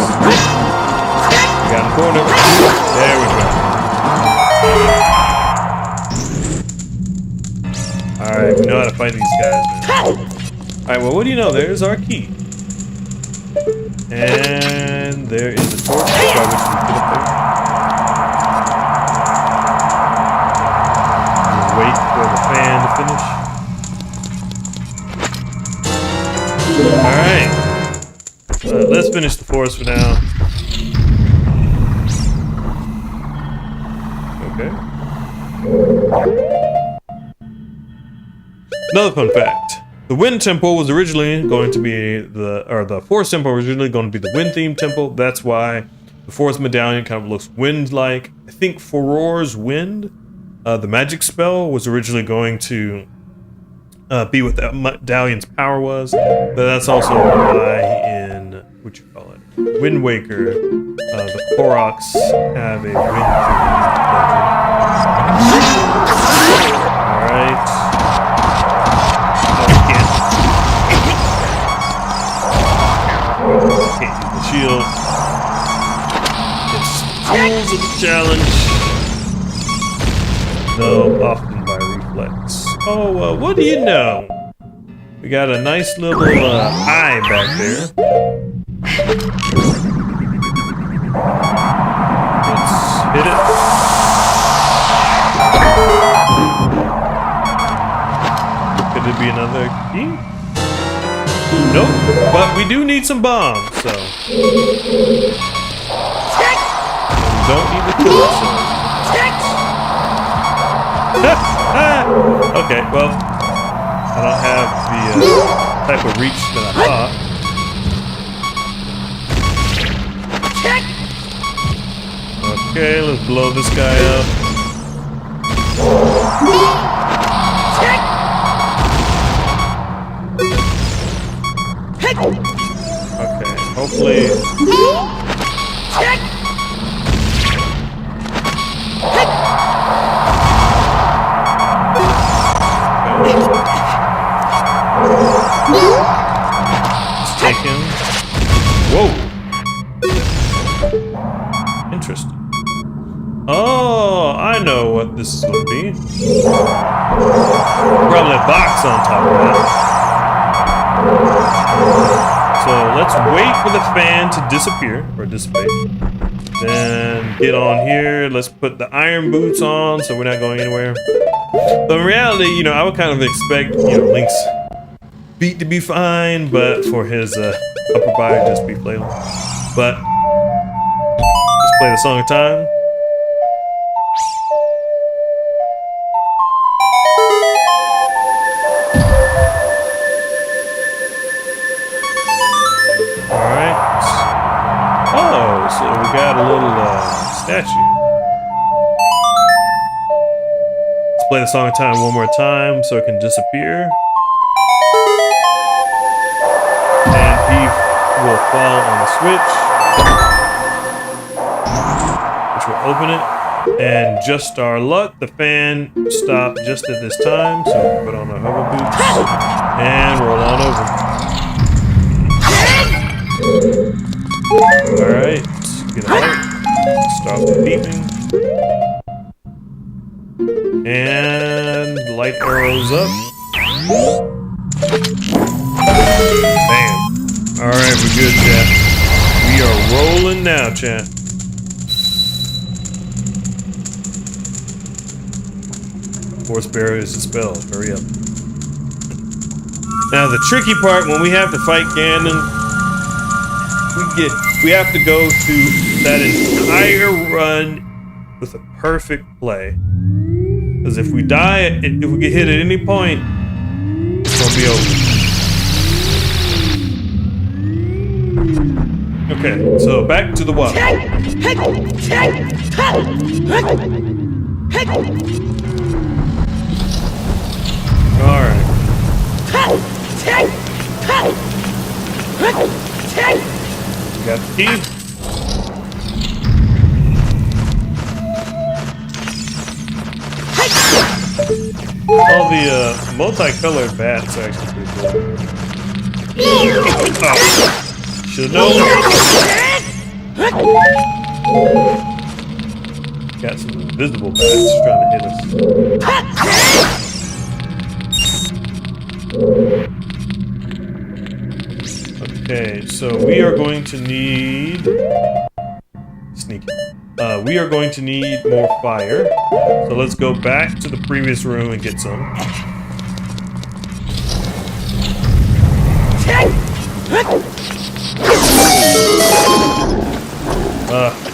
Speaker 1: Got in the corner. There we go. Alright, we know how to fight these guys, man. Alright, well, what do you know? There's our key. And there is a torch by which we get up there. We'll wait for the fan to finish. Alright. Let's finish the forest for now. Okay. Another fun fact. The Wind Temple was originally going to be the Forest Temple was originally going to be the Wind themed temple. That's why the Forest Medallion kind of looks wind-like. I think Furor's Wind, the magic spell, was originally going to be what that medallion's power was. But that's also why in, what you call it, Wind Waker, the Koroks have a wind theme. Alright. Shield. It's tools of the challenge, though often by Oh, what do you know? We got a nice little eye back there. Let's hit it. Could it be another key? Nope, but we do need some bombs, so. We don't need to kill ourselves. Okay, well, I don't have the type of reach that I thought. Okay, let's blow this guy up. Okay, hopefully. Let's take him. Whoa! Interesting. Oh, I know what this is going to be. Probably a box on top of that. So let's wait for the fan to disappear or dissipate. Then get on here. Let's put the iron boots on so we're not going anywhere. But in reality, you know, I would kind of expect, you know, Link's feet to be fine, but for his upper body just be flailing. But let's play the song of time. Alright. Oh, so we got a little statue. Let's play the song of time one more time so it can disappear. And he will fall on the switch, which will open it. And just our luck, the fan stopped just at this time, so we put on our hover boots and roll on over. Alright, get out, stop the beeping, and light arrows up. Bam. Alright, we're good, chat. We are rolling now, chat. Force barrier is dispelled. Hurry up. Now the tricky part when we have to fight Ganon, we have to go through that entire run with a perfect play. Because if we die, if we get hit at any point, it's gonna be over. Okay, so back to the water. Alright. Got the key. All the multicolored bats are actually pretty cool. Oh. Should've known. Got some invisible bats trying to hit us. Okay, so we are going to need sneaky. We are going to need more fire. So let's go back to the previous room and get some.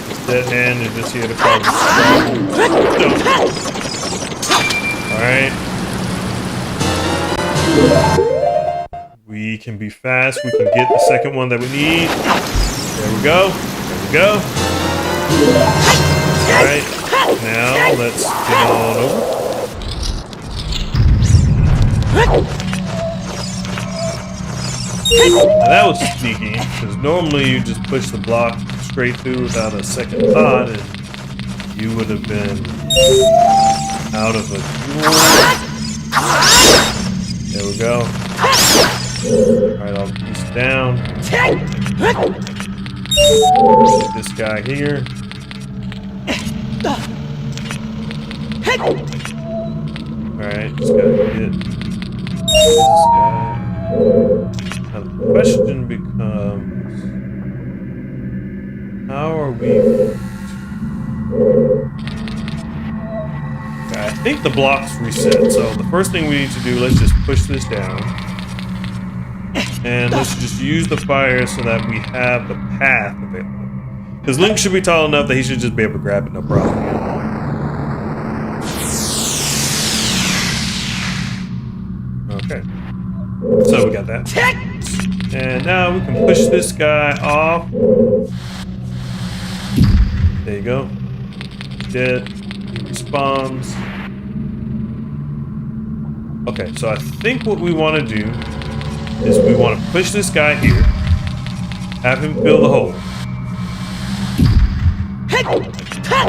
Speaker 1: This dead hand is just here to cause Alright. We can be fast. We can get the second one that we need. There we go. There we go. Alright. Now let's get on over. Now that was sneaky, because normally you just push the block straight through without a second thought, and you would have been out of a duel. There we go. Alright, I'll piece it down. Get this guy here. Alright, just gotta get this guy. Now the question becomes, how are we going to... I think the blocks reset, so the first thing we need to do, let's just push this down. And let's just use the fire so that we have the path available. Because Link should be tall enough that he should just be able to grab it, no problem. Okay. So we got that. And now we can push this guy off. There you go. Dead. He respawns. Okay, so I think what we want to do is we want to push this guy here. Have him fill the hole.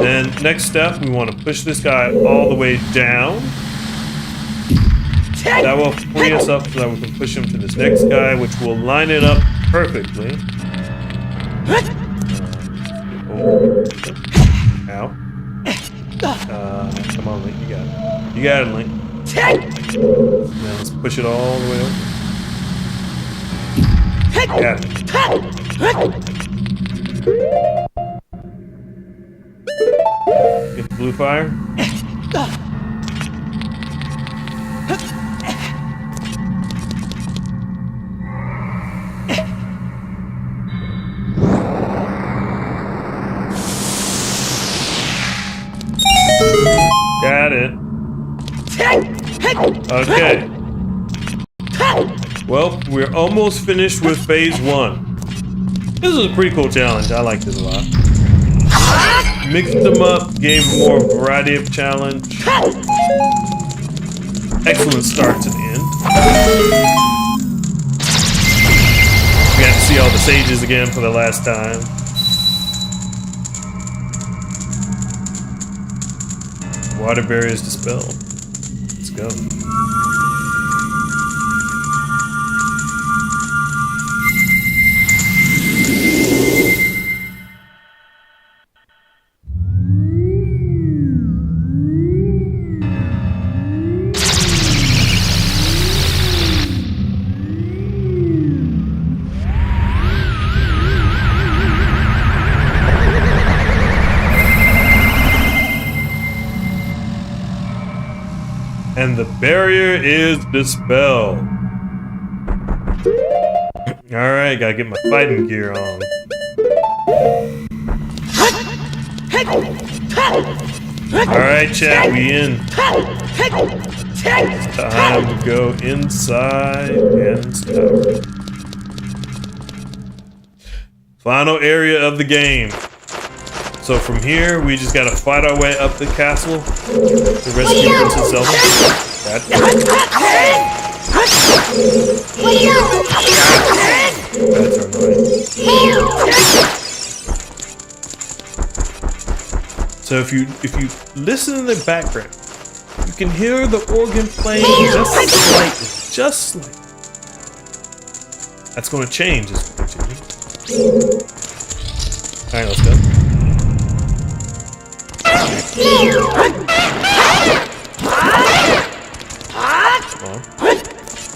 Speaker 1: Then next step, we want to push this guy all the way down. That will free us up so that we can push him to this next guy, which will line it up perfectly. Ow. Come on, Link, you got it. You got it, Link. Now let's push it all the way up. Got it. Get the blue fire. Got it. Okay. Well, we're almost finished with phase 1. This is a pretty cool challenge. I like this a lot. Mixed them up, gave more variety of challenge. Excellent start to the end. We got to see all the sages again for the last time. Water barriers dispelled. Let's go. And the barrier is dispelled. Alright, gotta get my fighting gear on. Alright, chat, we in. It's time to go inside Ganon's Tower. Final area of the game. So from here, we just gotta fight our way up the castle to rescue Princess Zelda. That's our So if you listen in the background, you can hear the organ playing just slightly. That's gonna change as we continue. Alright, let's go.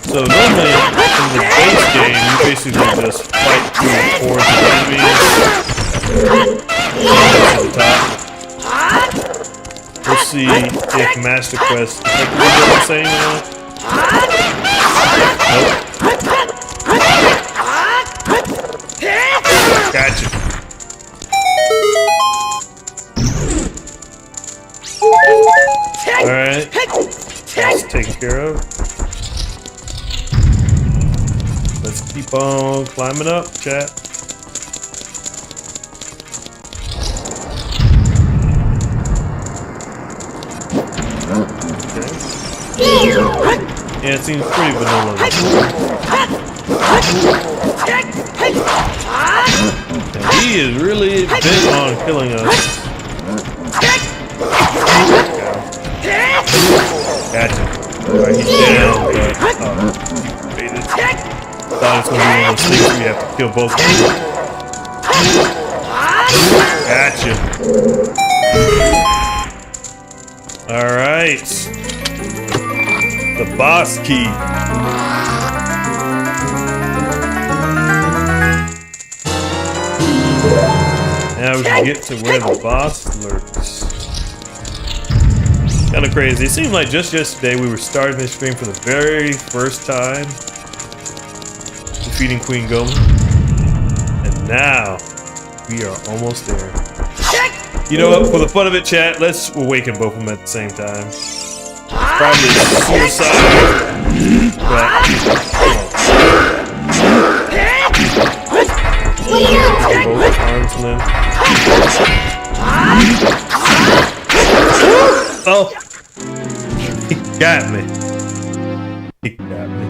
Speaker 1: So normally in the base game, you basically just fight towards the enemies to the top. We'll see if Master Quest effectively does the same or not. Nope. Gotcha. Alright, that's taken care of. Let's keep on climbing up, chat. Okay. Yeah, it seems pretty vanilla. And he is really bent on killing us. Gotcha. Alright, he's down, but baited. Thought it's gonna be one of those things where you have to kill both of them. Gotcha. Alright. The boss key. Now we can get to where the boss lurks. Kind of crazy. It seemed like just yesterday we were starting this stream for the very first time, defeating Queen Goma, and now we are almost there. You know what? For the fun of it, chat, let's awaken both of them at the same time. Probably suicide, but both arms limb. Oh, he got me. He got me.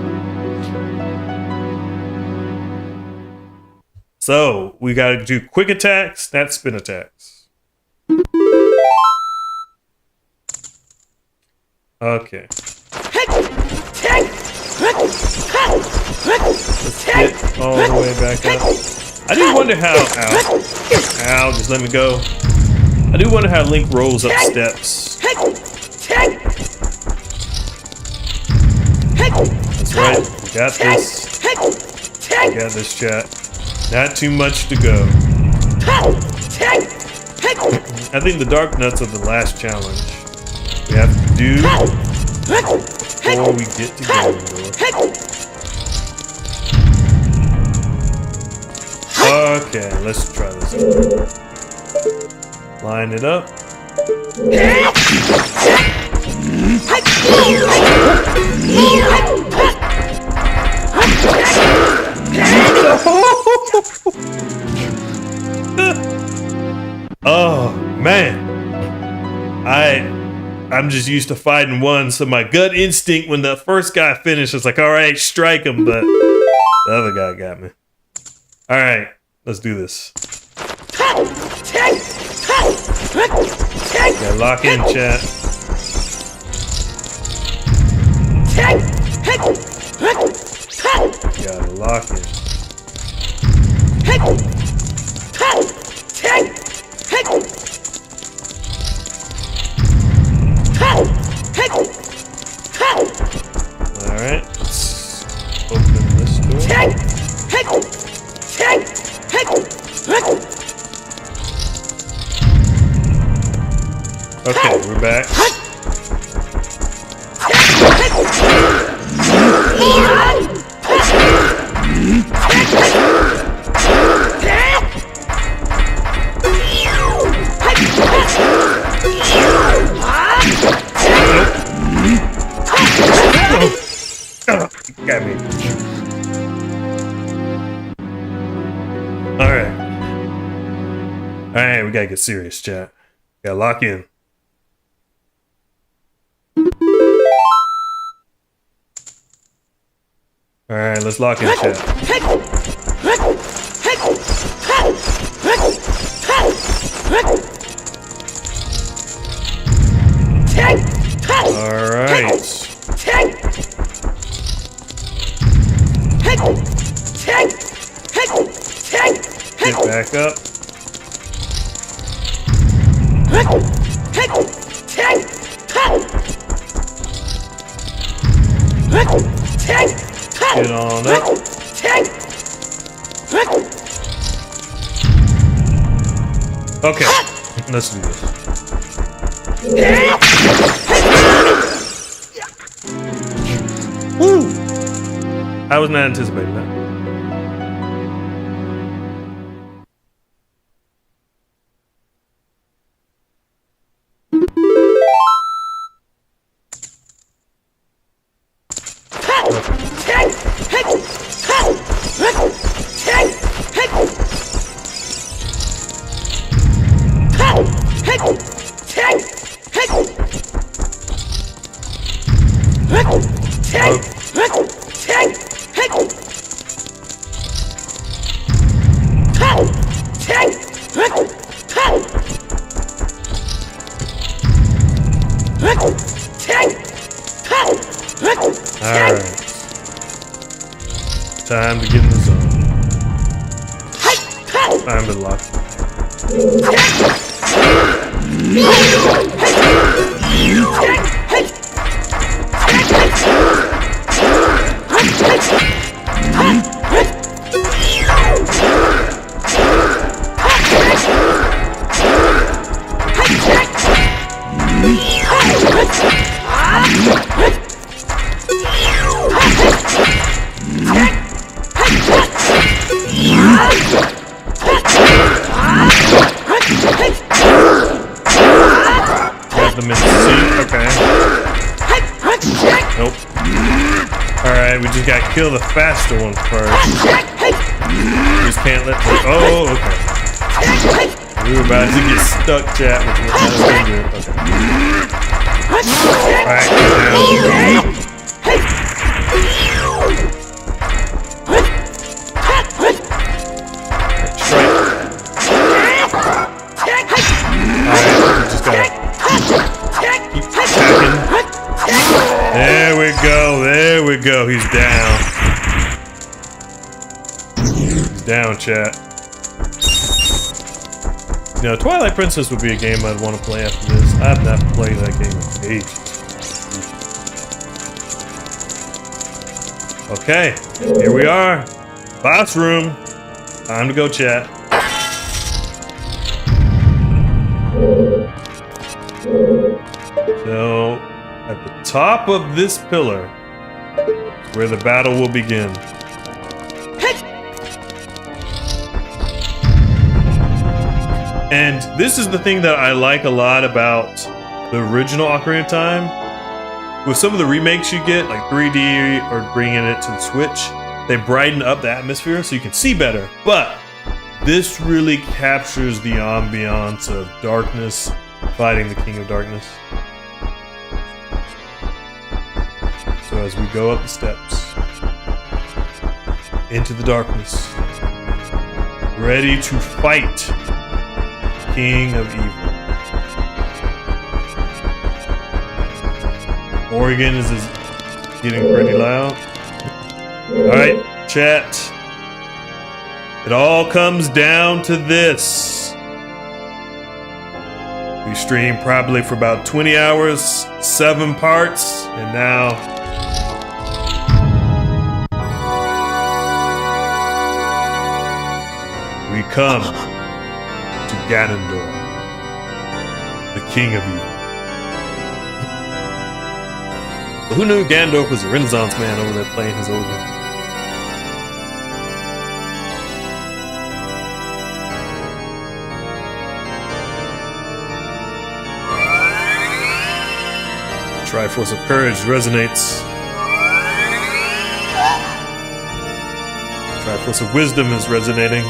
Speaker 1: So we got to do quick attacks, not spin attacks. Okay. Let's get all the way back up. I do wonder how. Ow, just let me go. I do wonder how Link rolls up steps. That's right. We got this. We got this, chat. Not too much to go. I think the dark nuts are the last challenge we have to do before we get to Ganondorf. Okay, let's try this out. Line it up. Oh man, I'm just used to fighting one, so my gut instinct when the first guy finished was like, all right, strike him, but the other guy got me. All right, let's do this. Gotta lock in, chat. Gotta lock in. Alright, let's open this door. Okay, we're back. Got me. Alright. Alright, we gotta get serious, chat. Gotta lock in. Alright, let's lock in, chat. Alright. Get back up. Get on up. Okay, let's do this. Woo! I was not anticipating that. Alright. Time to get in the zone. Time to lock. Alright, we just gotta kill the faster one first. We just can't let the... Oh, okay. We were about to get stuck, chat, with what I was doing. Okay. Alright, There we go. He's down. He's down, chat. You know, Twilight Princess would be a game I'd want to play after this. I have not played that game in ages. Okay, here we are. Boss room. Time to go, chat. So, at the top of this pillar, where the battle will begin. And this is the thing that I like a lot about the original Ocarina of Time. With some of the remakes you get, like 3D or bringing it to the Switch, they brighten up the atmosphere so you can see better. But this really captures the ambiance of darkness, fighting the King of Darkness. So as we go up the steps, into the darkness, ready to fight King of Evil. Oregon is getting pretty loud. Alright, chat. It all comes down to this. We streamed probably for about 20 hours, 7 parts, and now we come to Ganondorf, the King of Evil. But who knew Ganondorf was a Renaissance man over there playing his organ? Triforce of Courage resonates. Triforce of Wisdom is resonating.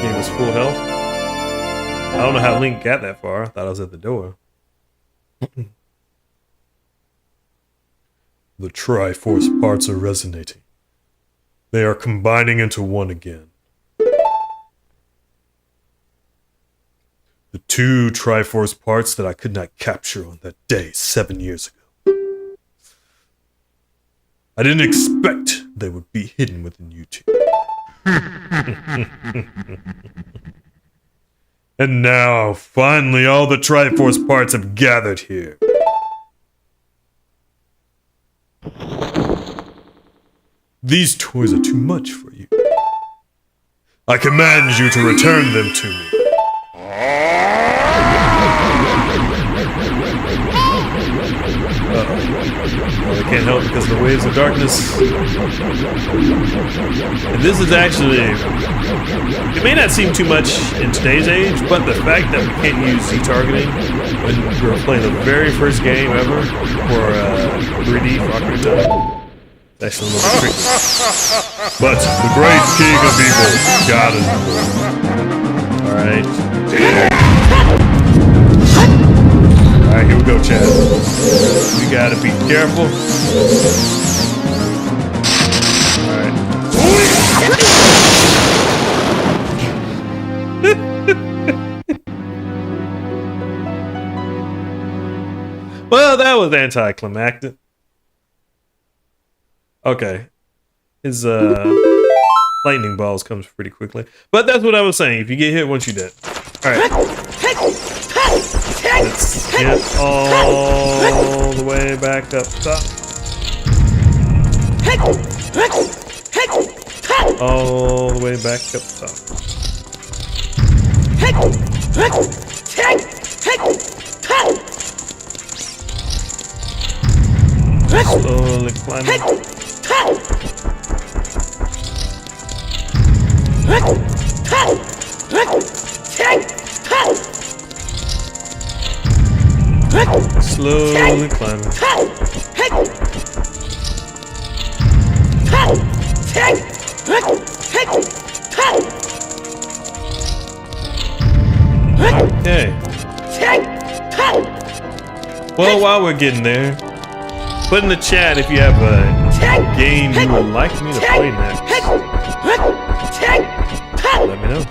Speaker 1: Gave us full health. I don't know how Link got that far. I thought I was at the door. The Triforce parts are resonating. They are combining into one again. The 2 Triforce parts that I could not capture on that day 7 years ago. I didn't expect they would be hidden within you two. And now, finally, all the Triforce parts have gathered here. These toys are too much for you. I command you to return them to me. Well, they can't help because of the waves of darkness. And this is actually... It may not seem too much in today's age, but the fact that we can't use Z-targeting when we were playing the very first game ever for 3D for Ocarina of Time, it's actually a little bit tricky. But the great King of Evil got it. Alright. Alright, here we go, Chad. We gotta be careful. Alright. Well, that was anticlimactic. Okay. His lightning balls comes pretty quickly. But that's what I was saying. If you get hit once, you're dead. Alright. Let's get all the way back up top. All the way back up top. Slowly climbing. Slowly climbing. Okay. Well, while we're getting there, put in the chat if you have a game you would like me to play next. Let me know.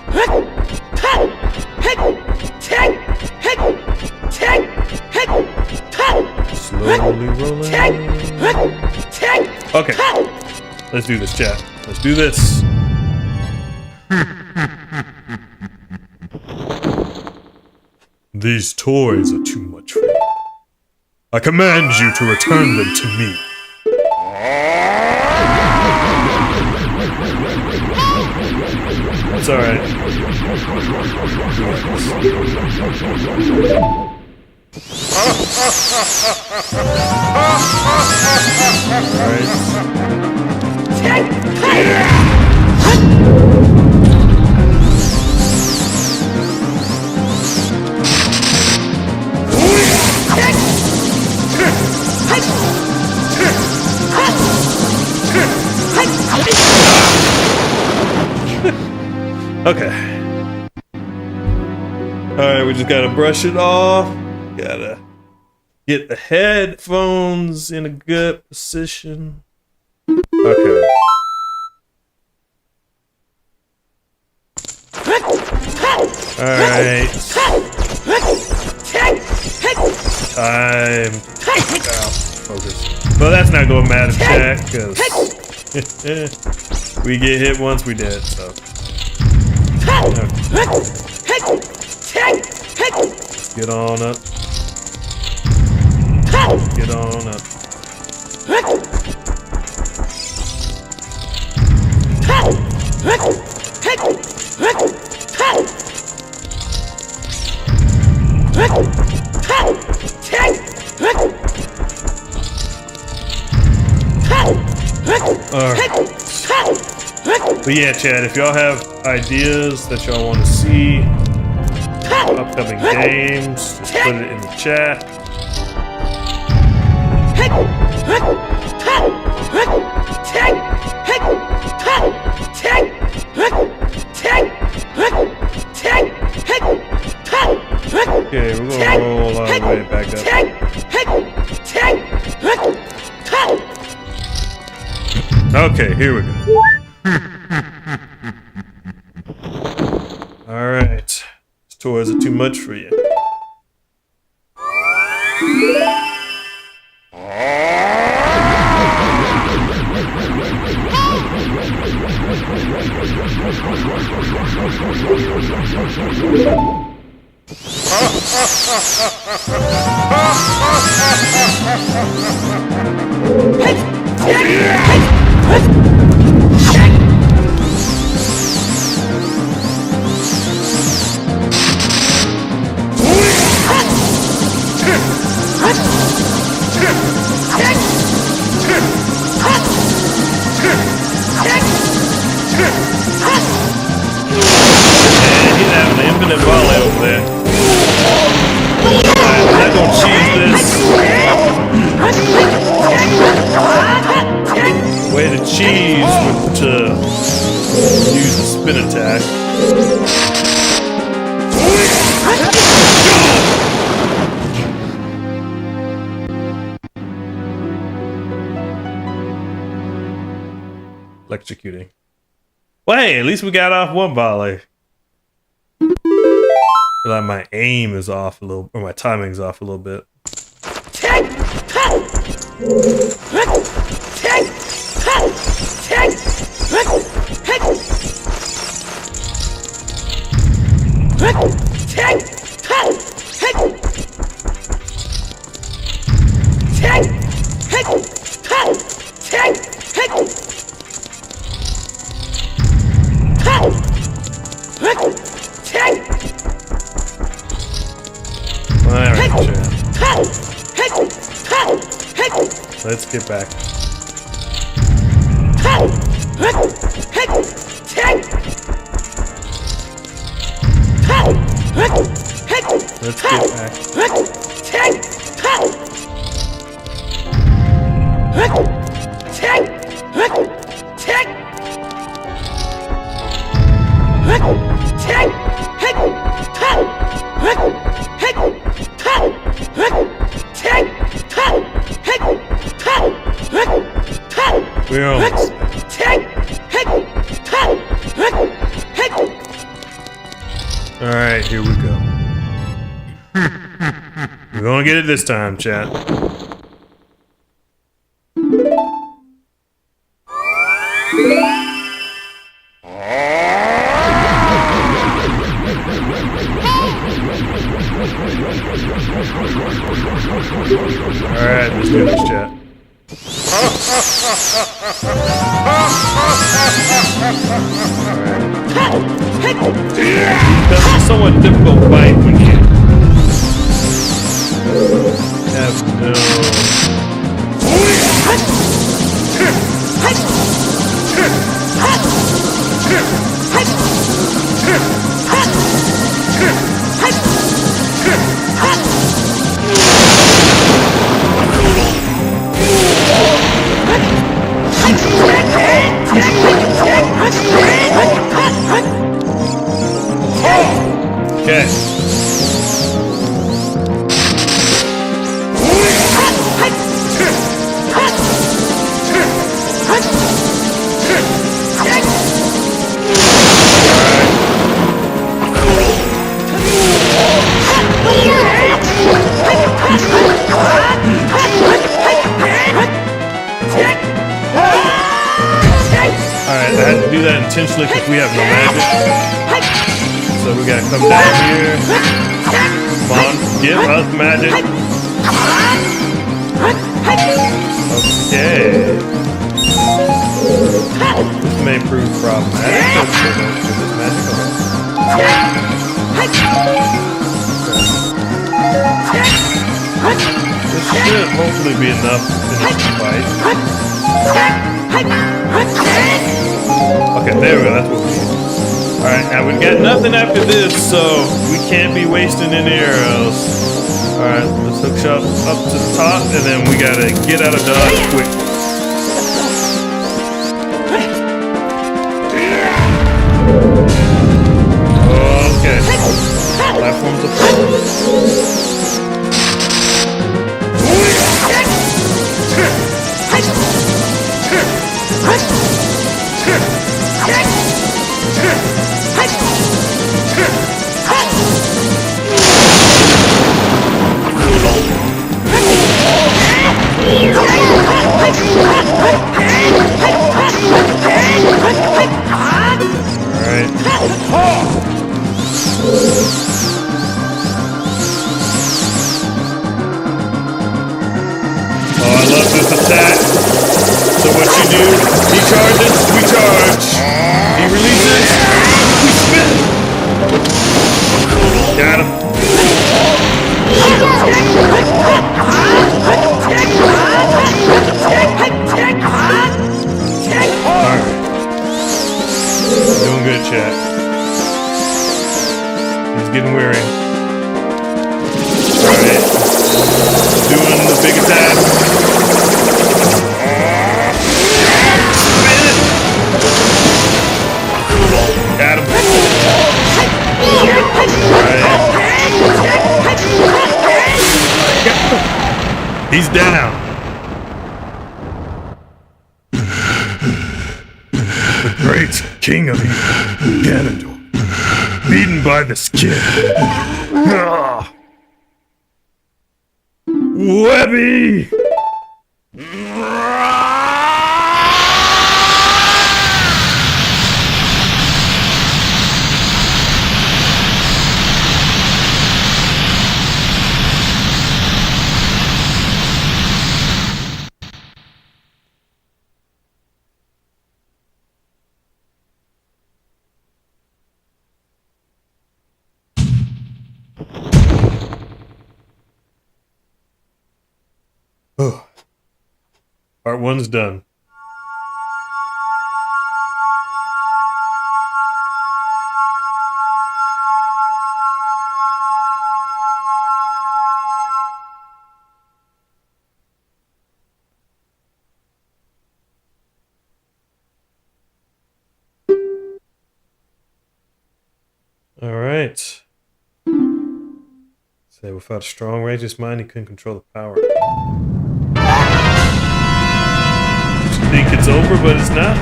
Speaker 1: Slowly rolling. Okay. Let's do this, chat. Let's do this. These toys are too much for you. I command you to return them to me. It's alright. Okay. Alright, we just gotta brush it off. Gotta get the headphones in a good position. Okay. Alright. Time. Ow, focus. Well, that's not gonna matter, chat, because we get hit once we dead, so. Okay. Get on up. Get on up. Alright. But yeah, Chad, if y'all have ideas that y'all want to see, upcoming games, just put it in the chat. Okay, we're gonna roll all the way back up. Okay, here we go. Alright. These toys are too much for you. He's having an infinite volley over there. I'm gonna cheese this. Way to cheese with to use the spin attack. Electrocuting. Well, hey, at least we got off one volley. Like my aim is off a little, or my timing's off a little bit. Let's get back. Let's get back. We're almost. Alright, here we go. We're gonna get it this time, chat. Alright, let's do this, chat. That's a somewhat difficult fight when you have no... Okay. Alright, I had to do that intentionally because we have no magic. So we gotta come down here. Come on, give us magic. Okay. This may prove problematic. Give us magic. This should hopefully be enough to finish the fight. Okay, there we go. That's what we need. Alright, now we've got nothing after this, so we can't be wasting any arrows. Alright, let's hook shot up to the top, and then we gotta get out of dodge quick. Okay. Platforms are full. Attack. So what you do, he charges, we charge. He releases, we spin. Got him. Alright. Doing good, chat. He's getting weary. Alright. Doing the big attack. Got him. Right. He's down. The great king of evil, Ganondorf, beaten by the skin. Webby! Oh. Part one's done. right. Say without a strong righteous mind, he couldn't control the power. You think it's over, but it's not.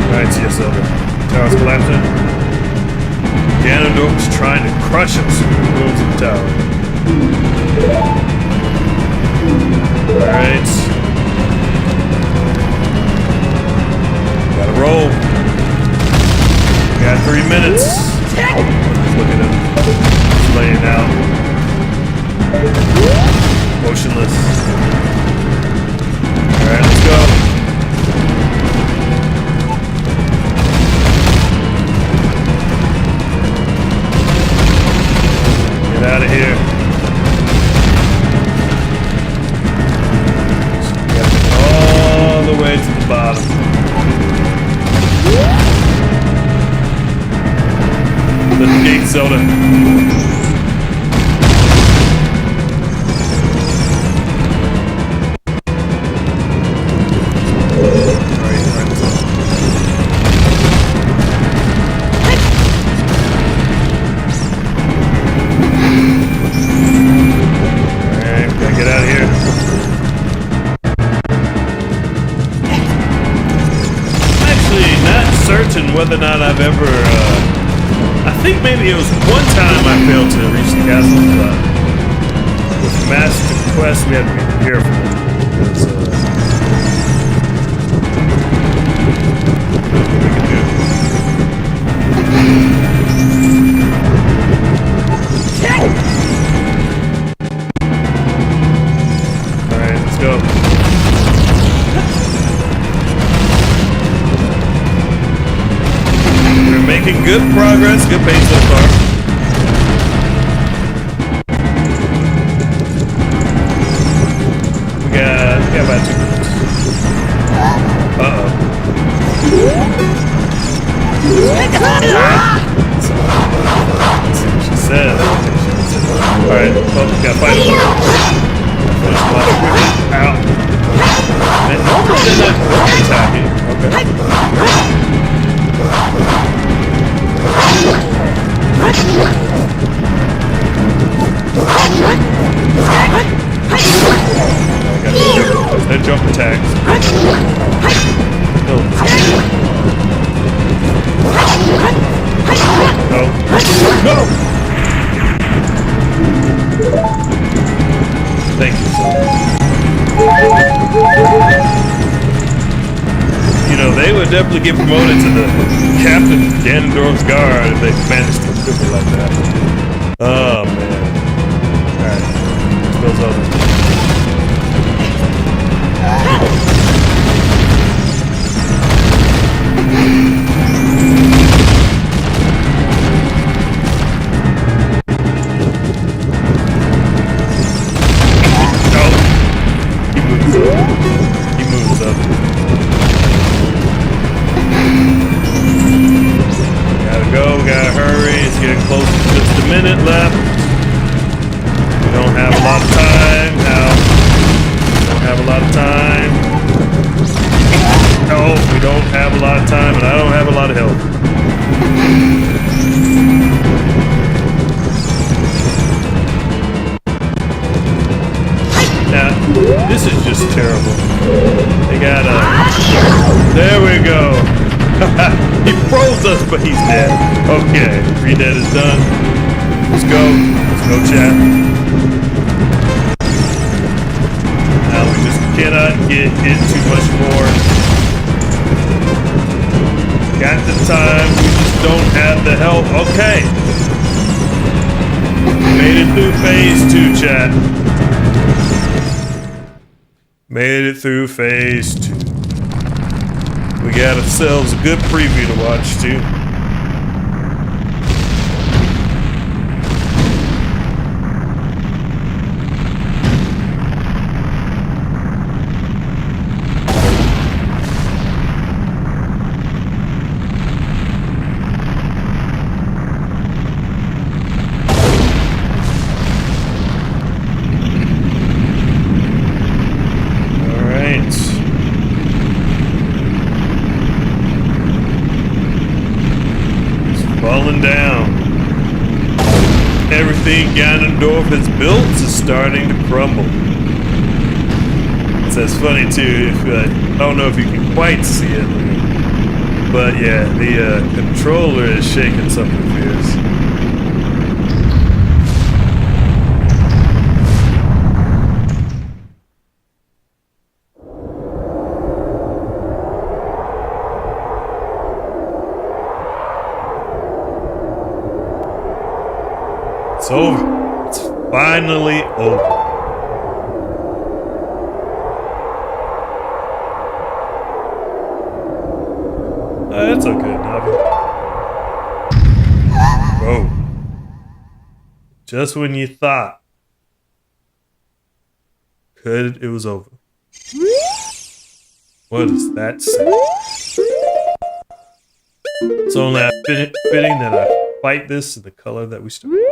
Speaker 1: Alright, yes, Zelda. Tower's collapsing. Ganondorf is trying to crush us in the ruins of the tower. Alright. Gotta roll. We got 3 minutes. Look at him. He's laying out. Motionless. Alright, let's go. Get out of here. Gotta get all the way to the bottom. The gate, Zelda. Whether or not I've ever, I think maybe it was one time I failed to reach the castle, but with Master Quest we had to be careful. Because, what we can do. Alright, let's go. Making good progress, good pace so far. We got about 2 minutes. Uh-oh. Let's see what she said. Alright, well, we gotta fight him. Ow. And normally they're not attacking. Okay. They're jump attacks. No. No! Thank you, sir. You know, they would definitely get promoted to the captain of Ganondorf's guard if they managed to do it like that. Oh, man. Alright. Let's go, Zelda. Oh. He moves up. He moves up. Gotta go, we gotta hurry. It's getting close to just a minute left. We don't have a lot of time now. We don't have a lot of time. No, we don't have a lot of time, and I don't have a lot of health. Now, this is just terrible. They gotta... There we go. He froze us, but he's dead. Okay, redead is done. Let's go. Let's go, chat. Now we just cannot get in too much more. Got the time, we just don't have the help. Okay. Made it through phase 2, chat. Made it through phase 2. We got ourselves a good preview to watch too. Everything Ganondorf has built is starting to crumble. That's funny too. If I don't know if you can quite see it, but yeah, the controller is shaking something fierce. It's over. It's finally over. That's okay, Navi. Whoa. Just when you thought it was over. What does that say? It's only fitting that I fight this in the color that we started.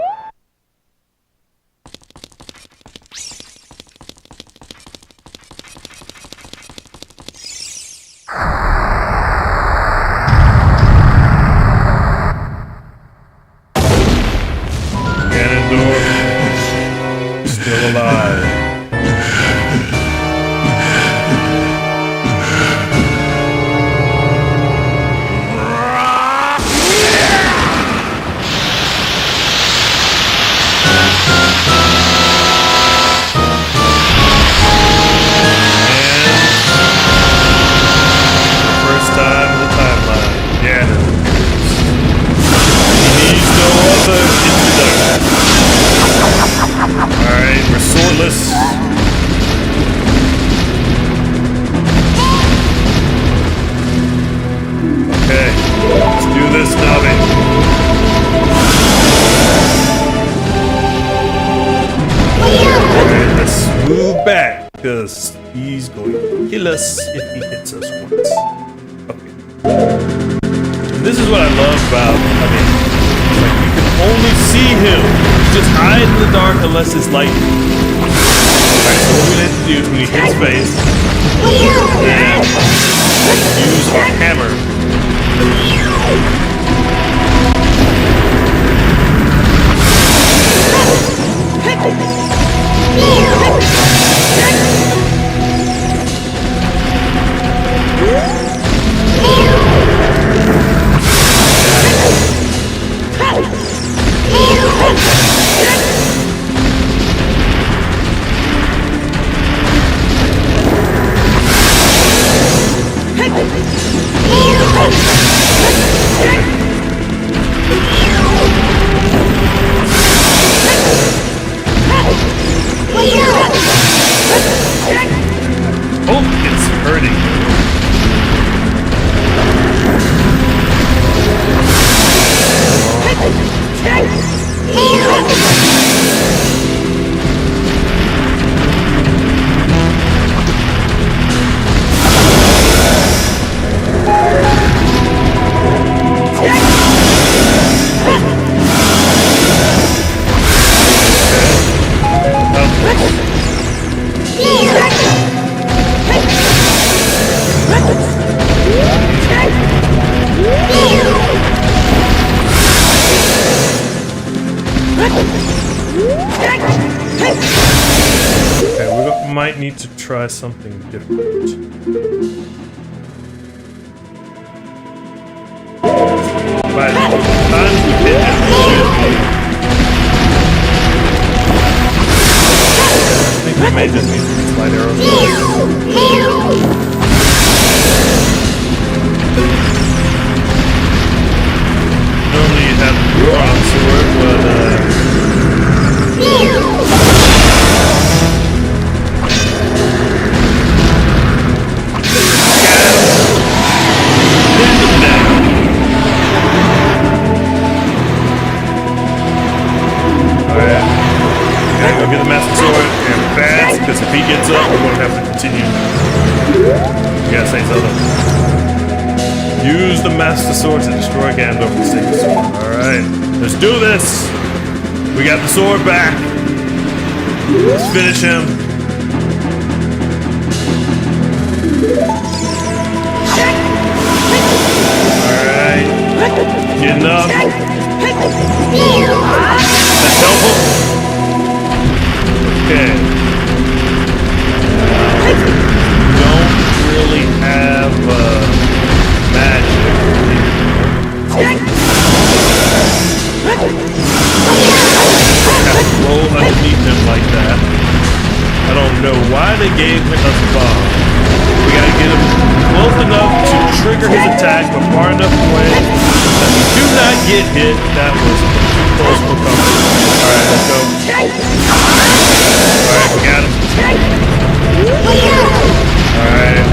Speaker 1: Still alive. First time in the timeline. Yeah. He needs no other introduction. Alright, we're swordless. Okay, let's do this, Navi. Alright, let's move back, because he's going to kill us if he hits us once. Okay. And this is what I love about, it's like you can only see him. Just hide in the dark unless it's light. Alright, so what we need to do is we hit his face and use our hammer. Oh, it's hurting. Okay, we might need to try something different. By the time we hit him, I think we may just need some slide arrows. Normally you'd have the Goron sword, but Gotta go get the Master Sword and fast, because if he gets up, we're gonna have to continue. You gotta say something. Use the Master Sword to destroy Ganondorf with the Sacred Sword. Alright, let's do this! We got the sword back. Let's finish him. Alright. Getting up. this helpful? Okay. Don't really have magic. Roll underneath him like that. I don't know why they gave us a bomb. We gotta get him close enough to trigger his attack, but far enough away that we do not get hit. That was too close for comfort. Alright, let's go. Alright, we got him. Alright.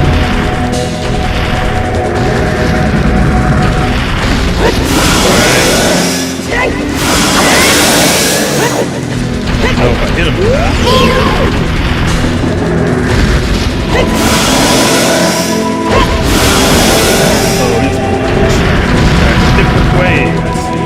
Speaker 1: No, if I hit him with that. Oh, he's a different way, I see.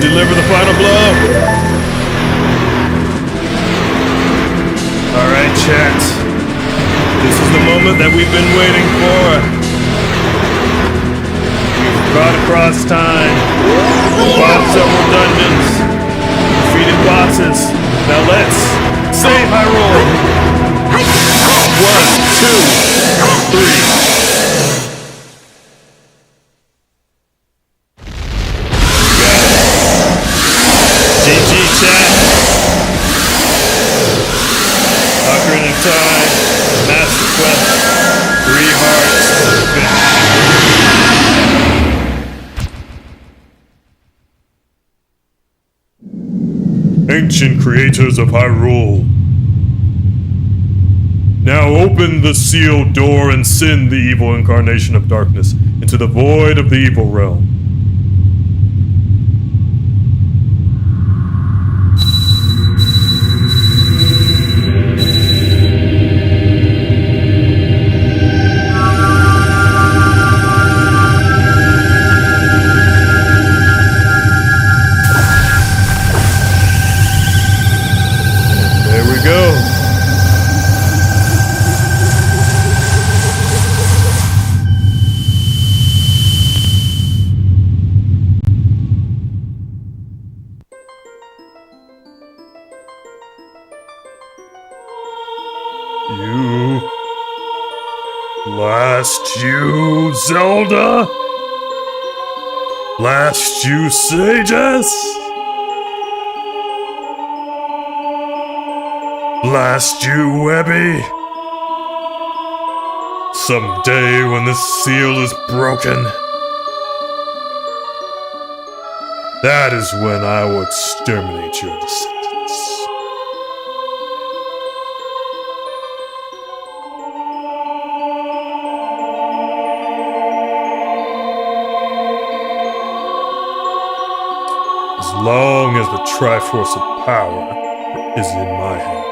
Speaker 1: Deliver the final blow. Alright, chat. This is the moment that we've been waiting for. We've brought across time. Fought several dungeons. Defeated bosses. Now let's save Hyrule. 1, 2, 3. Ocarina of Time, Master Quest, 3 hearts, finish. Ancient creators of Hyrule, now open the sealed door and send the evil incarnation of darkness into the void of the evil realm. Last you, Zelda? Last you, sages? Last you, Webby? Someday when this seal is broken, that is when I will exterminate your descendants. As long as the Triforce of Power is in my hand.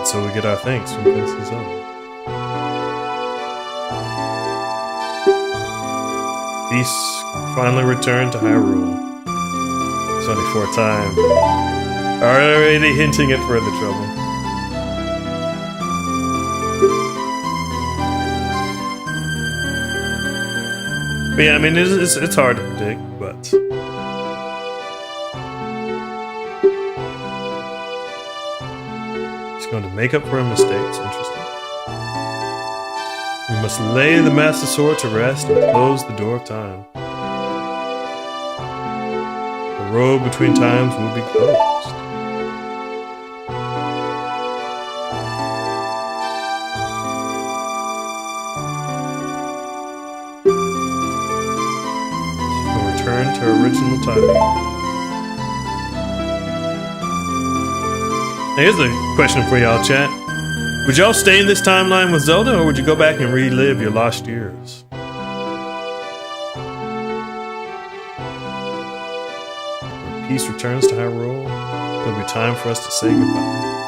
Speaker 1: So we get our thanks from Princess Zelda. Peace finally returned to Hyrule. So 24 time. Already hinting at further trouble. But yeah, I mean, it's hard to predict, but... He's going to make up for her mistakes. Interesting. We must lay the Master Sword to rest and close the door of time. The road between times will be closed. She'll return to her original timing. Now here's a question for y'all, chat. Would y'all stay in this timeline with Zelda, or would you go back and relive your lost years? When peace returns to Hyrule, it'll be time for us to say goodbye.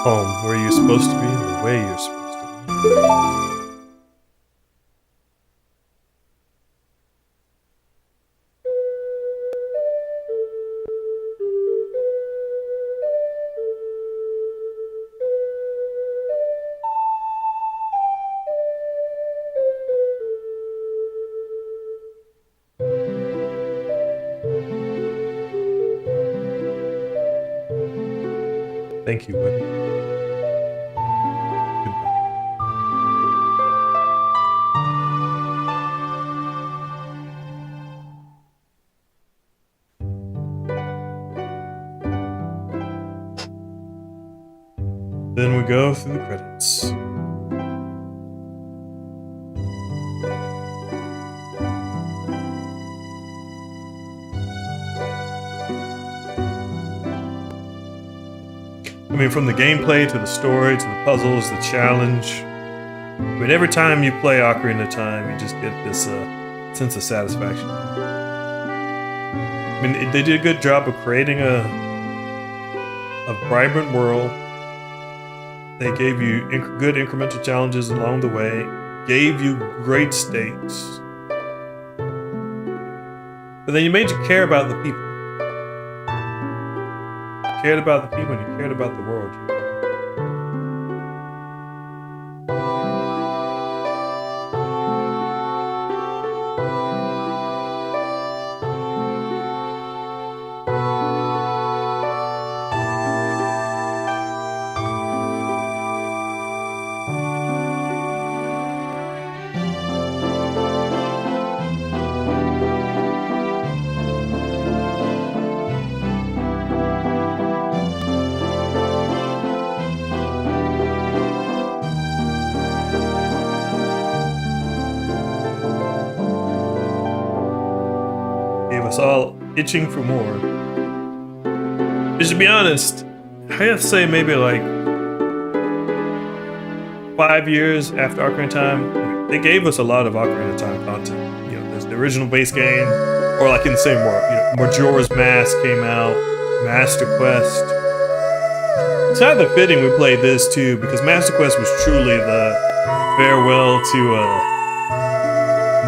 Speaker 1: Home, where you're supposed to be, the way you're supposed to be. Thank you, Woody. Then we go through the credits. I mean, from the gameplay to the story to the puzzles, the challenge. I mean, every time you play Ocarina of Time, you just get this sense of satisfaction. I mean, they did a good job of creating a vibrant world. They gave you good incremental challenges along the way, gave you great stakes. But then you made you care about the people. You cared about the people and you cared about the world. Us all itching for more. But to be honest, I have to say maybe like 5 years after Ocarina of Time, they gave us a lot of Ocarina of Time content. You know, there's the original base game, or like in the same world, you know, Majora's Mask came out, Master Quest. It's kind of fitting we played this too, because Master Quest was truly the farewell to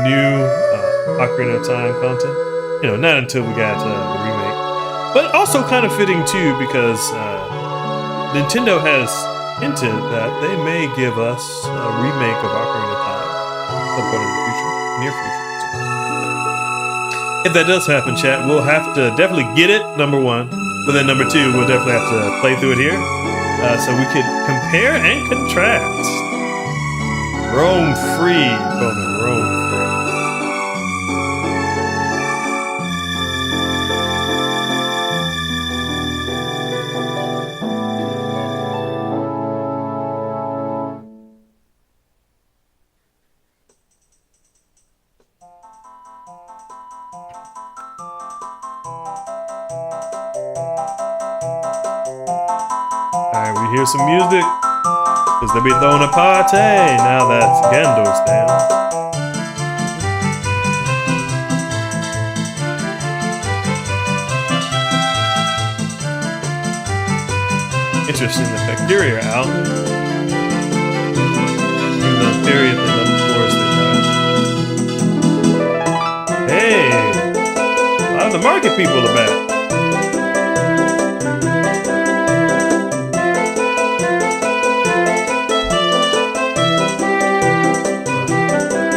Speaker 1: new Ocarina of Time content. You know, not until we got the remake. But also kind of fitting too, because Nintendo has hinted that they may give us a remake of Ocarina of Time at some point in the future, near future. If that does happen, chat, we'll have to definitely get it, number one. But then number two, we'll definitely have to play through it here. So we could compare and contrast. Roam free, Conan, roam free. Alright, we hear some music, because they be throwing a party now that Gando's down. Interesting, the bacteria are out. Even though theory at the level 4 is they died. Hey! A lot of the market people are back.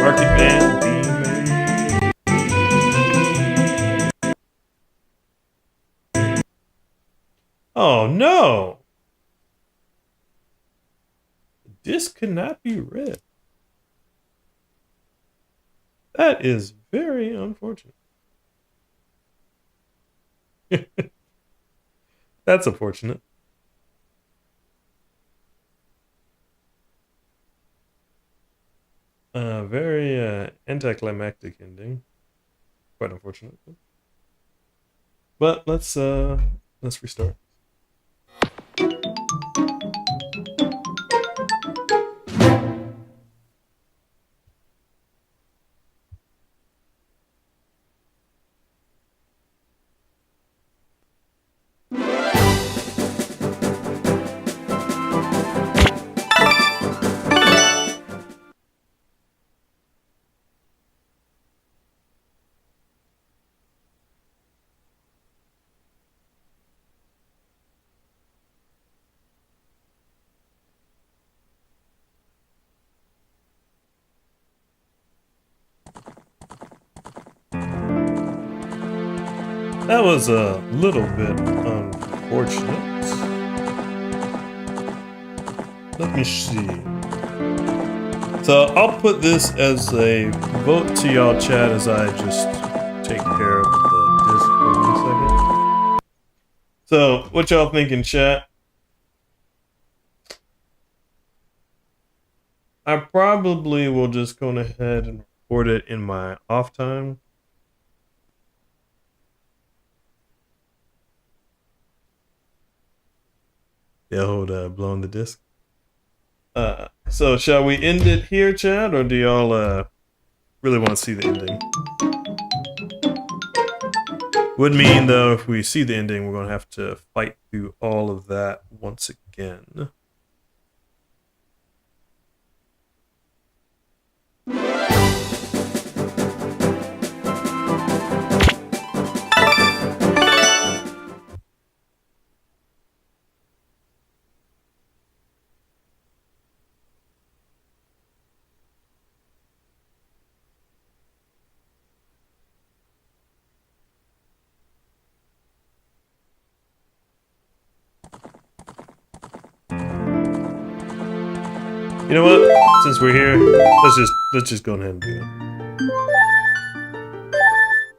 Speaker 1: Market man, oh no! The disc cannot be read. That is very unfortunate. That's unfortunate. Very anticlimactic ending. Quite unfortunate. But let's restart. That was a little bit unfortunate. Let me see. So I'll put this as a vote to y'all chat as I just take care of the disc for 1 second. So what y'all think in chat? I probably will just go ahead and record it in my off time. Yeah, hold blowing the disc. So shall we end it here, Chad, or do y'all really want to see the ending? Would mean though, if we see the ending, we're gonna have to fight through all of that once again. You know what? Since we're here, let's just go ahead and do it.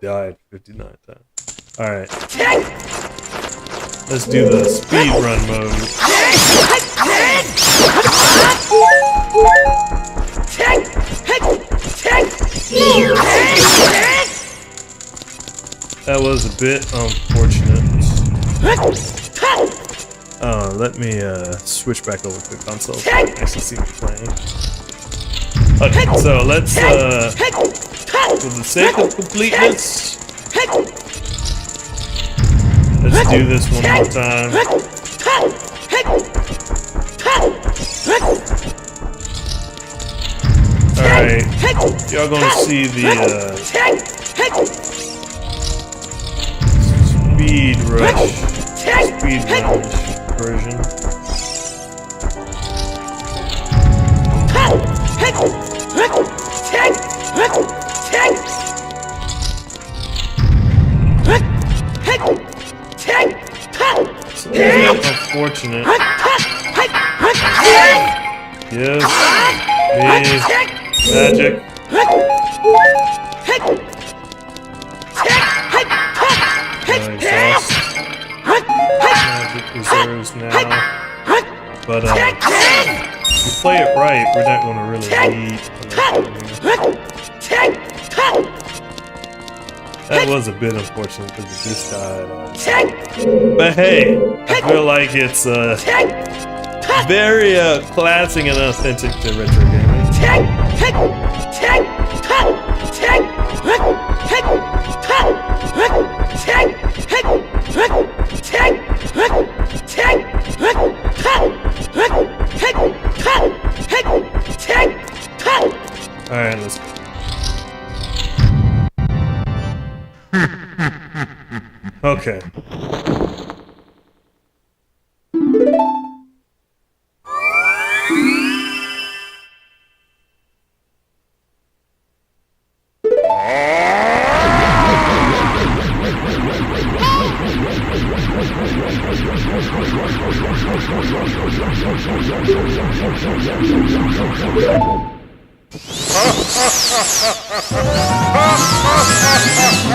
Speaker 1: Died 59 times. All right. Let's do the speed run mode. That was a bit unfortunate. Let me switch back over to the console so you can actually see me playing. Okay, so let's for the sake of completeness, let's do this one more time. Alright, y'all gonna see the speed rush version. So unfortunate. Yes. Magic. Exhaust. Magic reserves now. But if you play it right, we're not going to really need that was a bit unfortunate because it just died. But hey, I feel like it's very classic and authentic to retro gaming. Okay.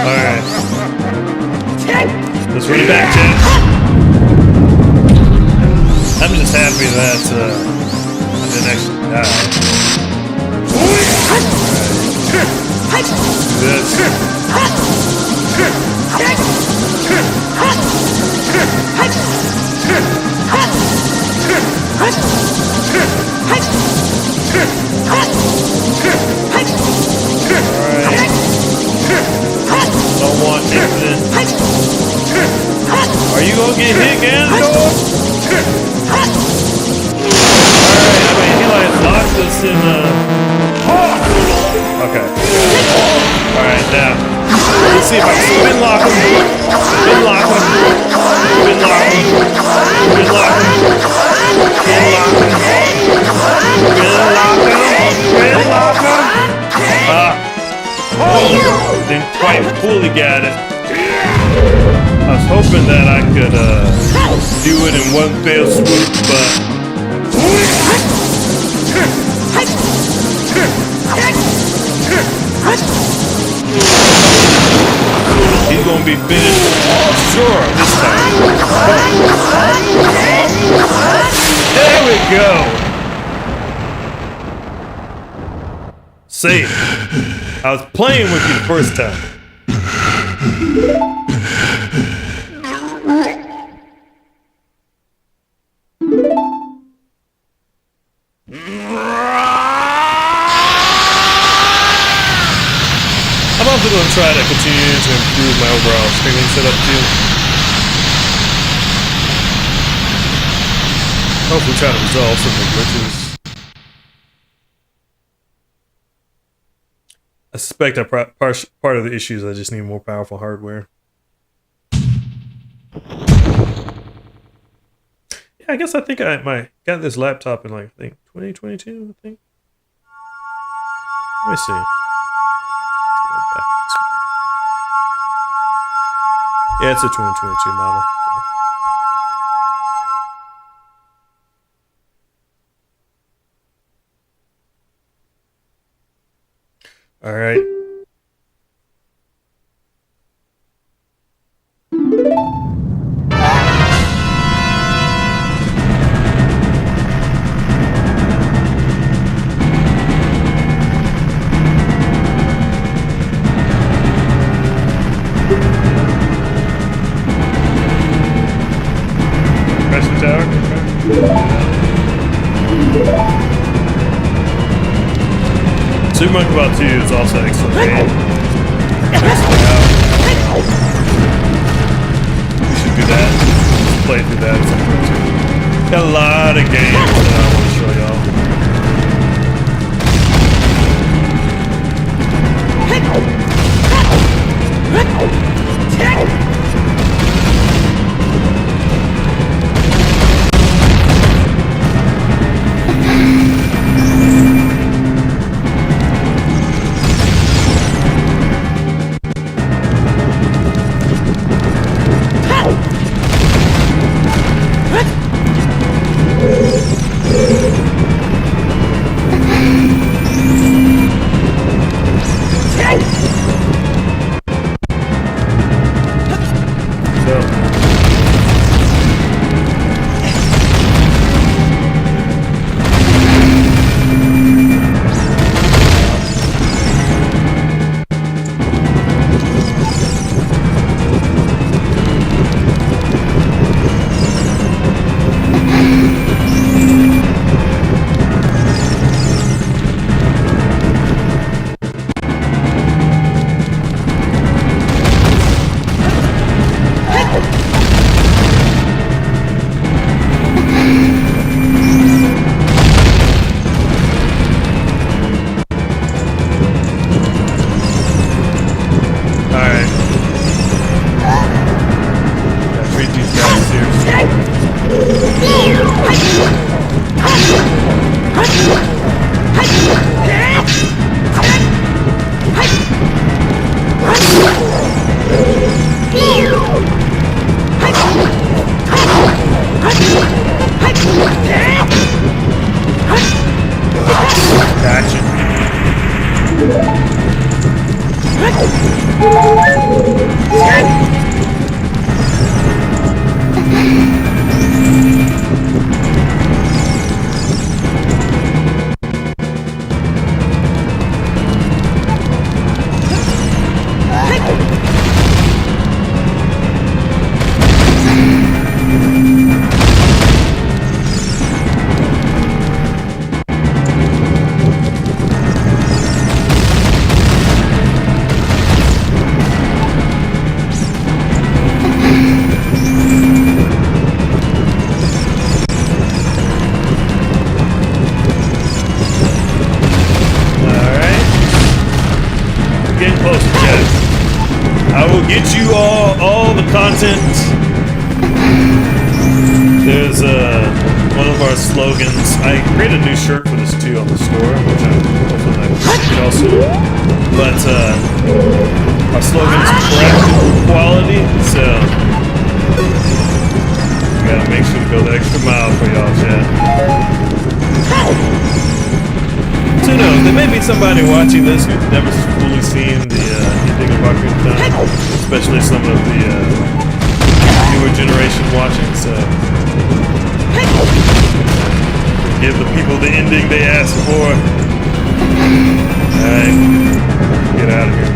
Speaker 1: Alright. Let's run it back, Jen. I'm just happy that I didn't actually die. This. Alright. Don't want anything. Are you gonna get hit again, dog? Alright, I mean, he like locked us in okay. Alright, now. Let's see if I can spin lock him. Spin lock him. Spin lock him. Spin lock him. Spin lock him. Spin lock him. Spin lock him. Didn't quite fully get it. I was hoping that I could do it in one fell swoop, but he's gonna be finished sure this time. There we go. Safe. I was playing with you the first time. I'm also going to try to continue to improve my overall streaming setup too. Hopefully try to resolve some of the glitches. I suspect part of the issue is I just need more powerful hardware. Yeah, I guess I think I got this laptop in like, I think 2022, I think. Let me see. Yeah, it's a 2022 model. So. All right. Super Monkey Ball 2 is also an excellent game. We should do that. Just play through that at some point too. Got a lot of games that I want to show y'all. get you all the content. There's one of our slogans. I created a new shirt for this too on the store, which I'm hoping I get also. But our slogan's practical quality, so we gotta make sure to go the extra mile for y'all, chat. So who knows? There may be somebody watching this who's never fully seen the ending of Ocarina, especially some of the newer generation watching. So give the people the ending they asked for. All right, get out of here.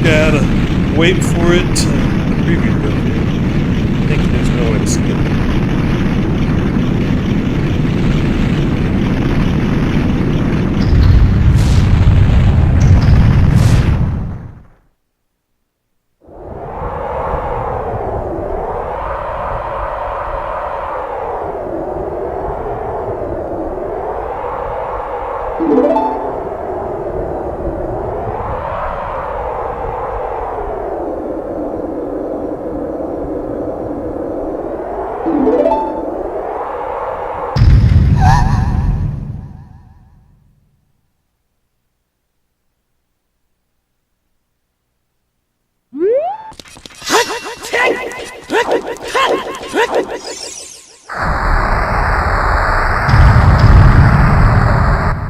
Speaker 1: Gotta wait for it to preview build. I think there's no way to skip it.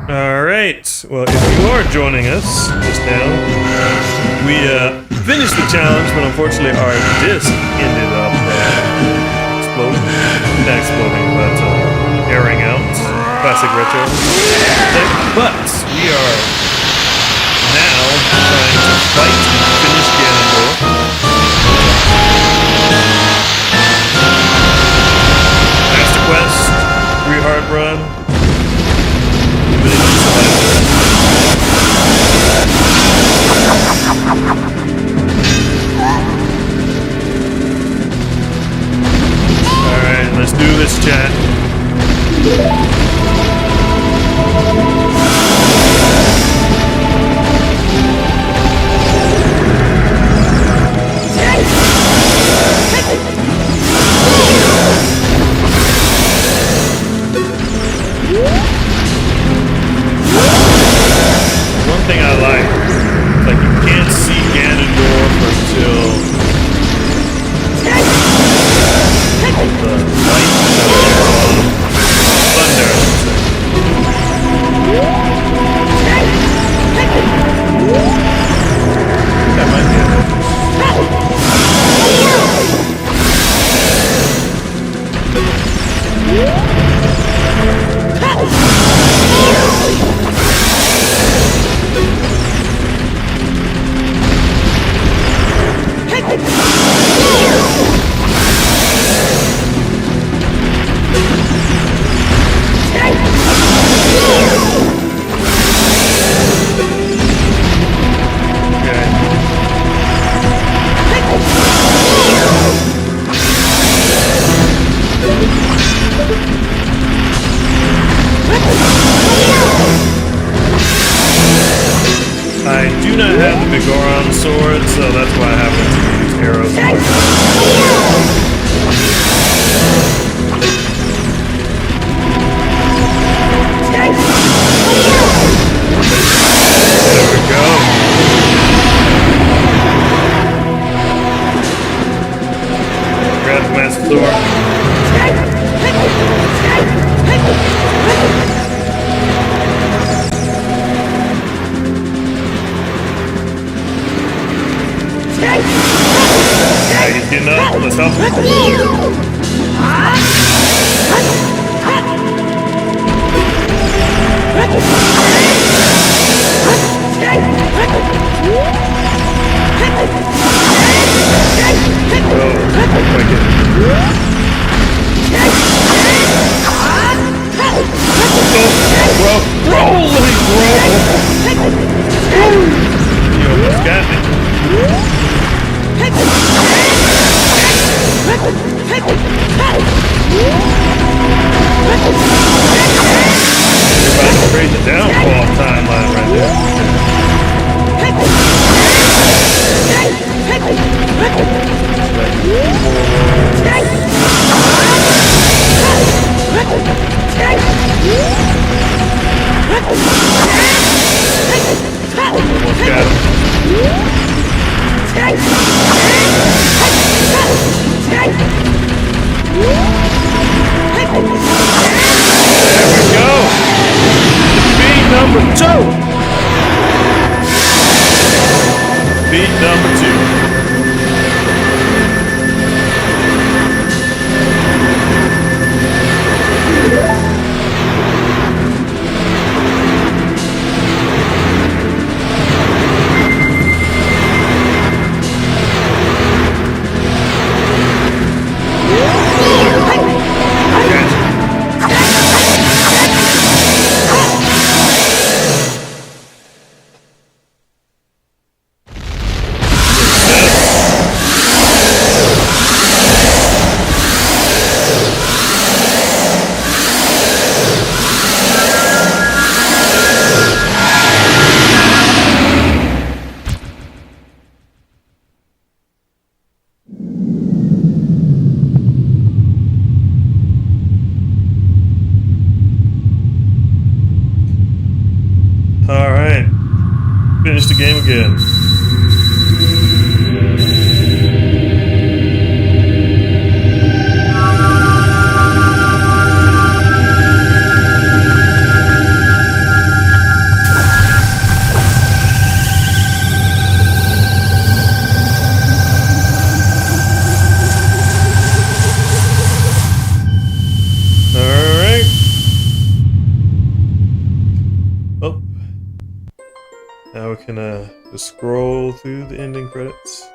Speaker 1: Alright, well, if you are joining us just now, we finished the challenge, but unfortunately our disc ended up exploding. Not exploding, but airing out. Classic retro. But we are now trying to fight and finish Ganondorf. Master Quest, 3 hard run. Alright, let's do this, chat. One thing I like you can't see Ganondorf until the light thunder. That might be it. I do not have the Bigoron sword, so that's why I happen to use arrows. There we go. Grab the Master Sword. Finish the game again. Alright. Oh. Now we can just scroll through the ending credits.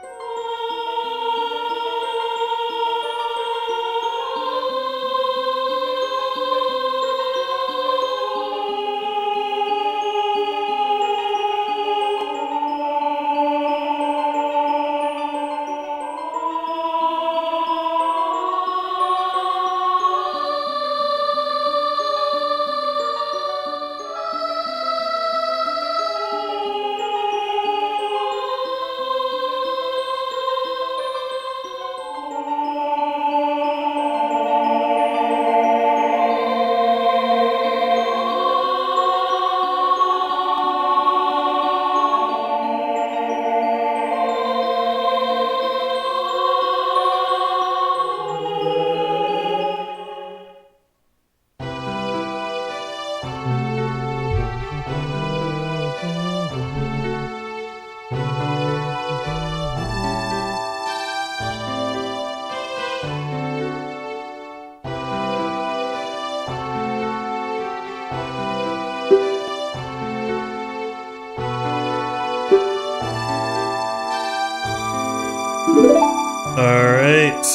Speaker 1: Alright.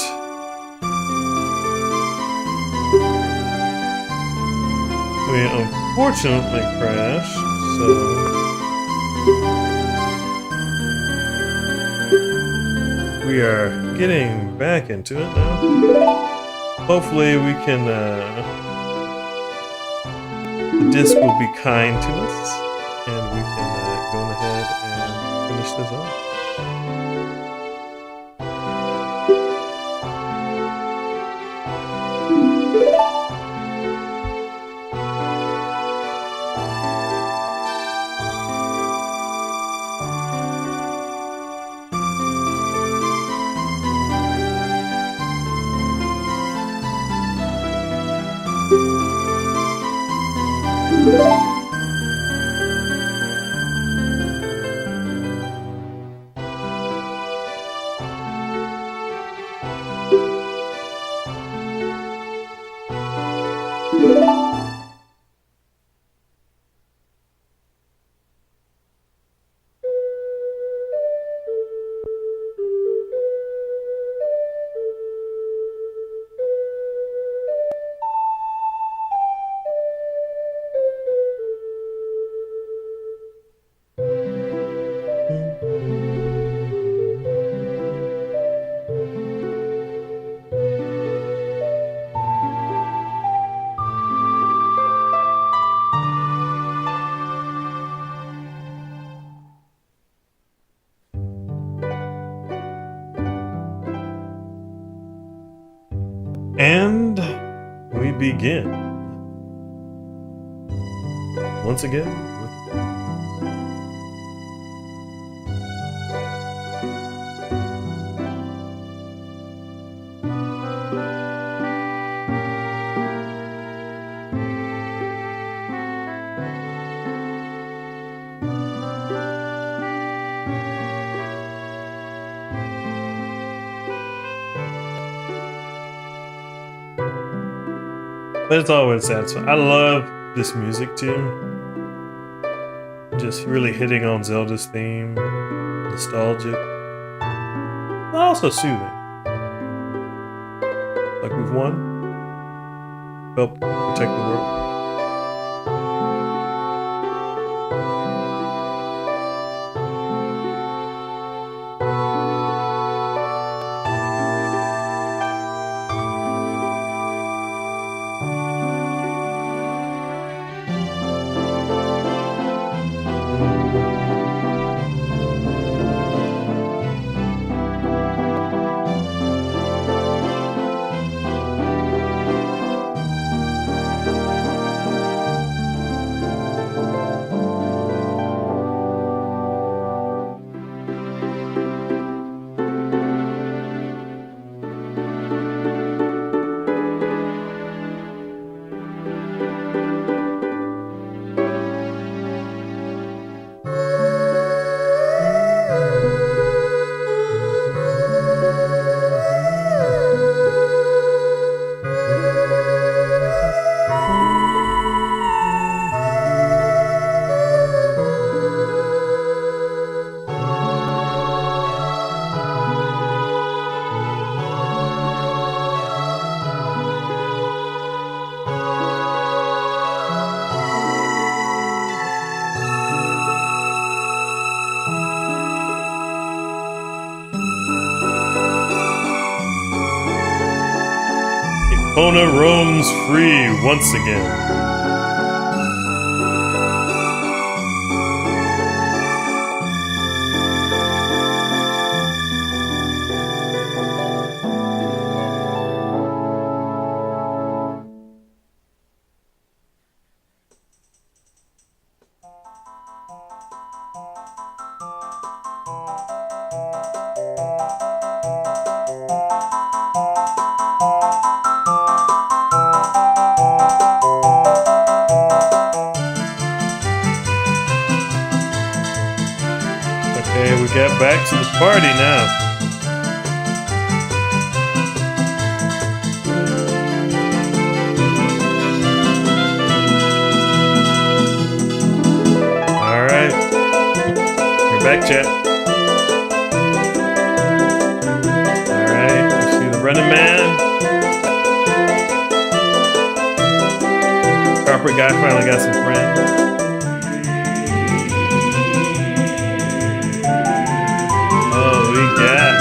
Speaker 1: We unfortunately crashed, so we are getting back into it now. Hopefully we can, the disc will be kind to us, and we can go ahead and finish this off. And we begin once again with but it's always satisfying. I love this music too. Just really hitting on Zelda's theme, nostalgic, but also soothing. Like we've won, help protect the world. Epona roams free once again. Okay, we get back to the party now. Alright. You're back, chat. Alright, you see the running man. Carpet guy finally got some friends. We got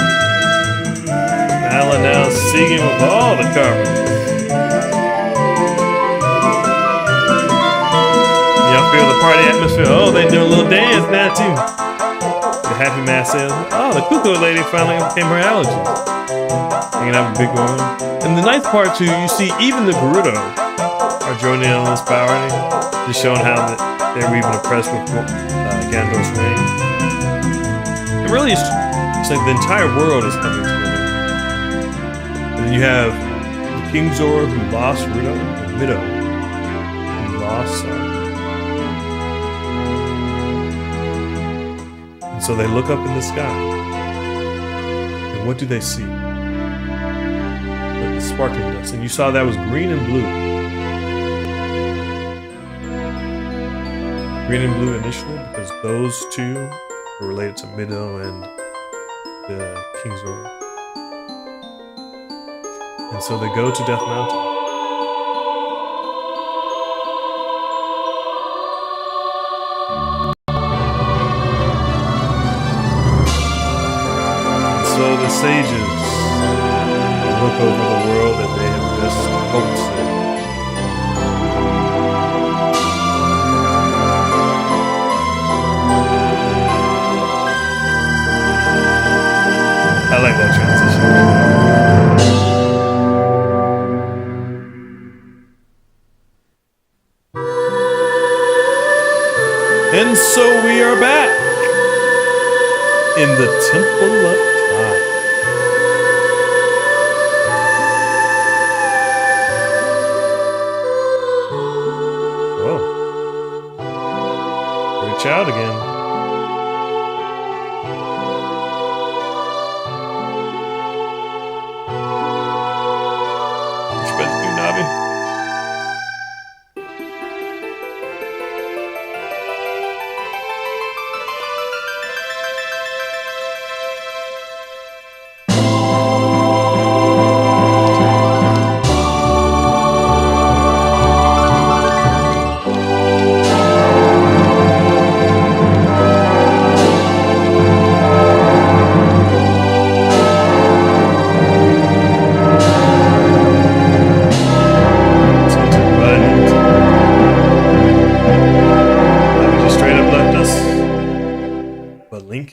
Speaker 1: Alan now singing with all the carpets. Y'all feel the party atmosphere? Oh, they do a little dance now too. The happy mass says, oh, the cuckoo lady finally overcame her allergies. Hanging out with Big Woman. In the ninth part too, you see even the Gerudo are joining in on this party, just showing how they were even impressed with Gandalf's ring. It really is. It's like the entire world is coming together. And then you have the King Zor who lost Rudo, and Mido who lost Sauron. And so they look up in the sky. And what do they see? Like the sparkling dust. And you saw that was green and blue. Green and blue initially because those two were related to Mido and the King's Order. And so they go to Death Mountain. And so the sages look over the world that they have just hosted. I like that transition. And so we are back in the Temple of Time. Whoa. Reach out again.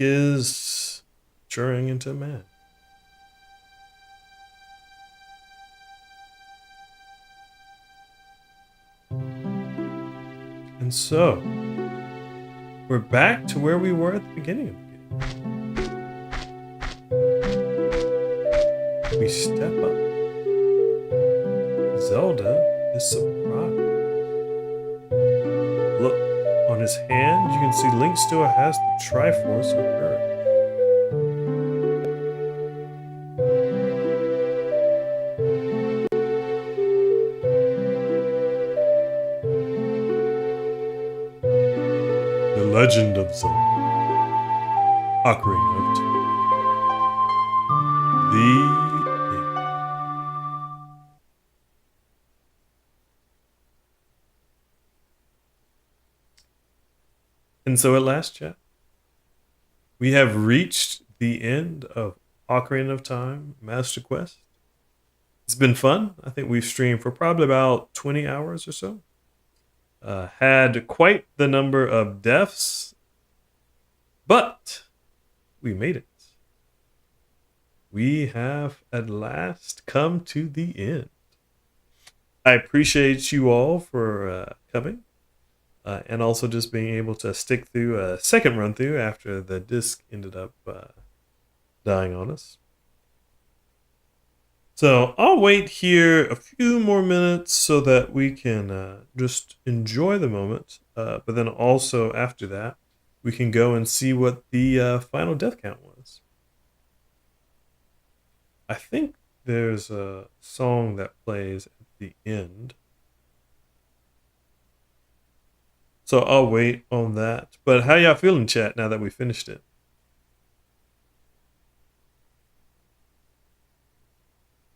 Speaker 1: Is maturing into a man. And so, we're back to where we were at the beginning of the game. We step up. Zelda is surprised. Look, on his hand, you can see Link still has the Triforce of Courage. The Legend of Zelda. Ocarina of Time. The end. And so at last, chat, we have reached the end of Ocarina of Time Master Quest. It's been fun. I think we've streamed for probably about 20 hours or so. Had quite the number of deaths, but we made it. We have at last come to the end. I appreciate you all for coming. And also just being able to stick through a second run through after the disc ended up dying on us. So I'll wait here a few more minutes so that we can just enjoy the moment. But then also after that, we can go and see what the final death count was. I think there's a song that plays at the end. So I'll wait on that. But how y'all feeling, chat, now that we finished it?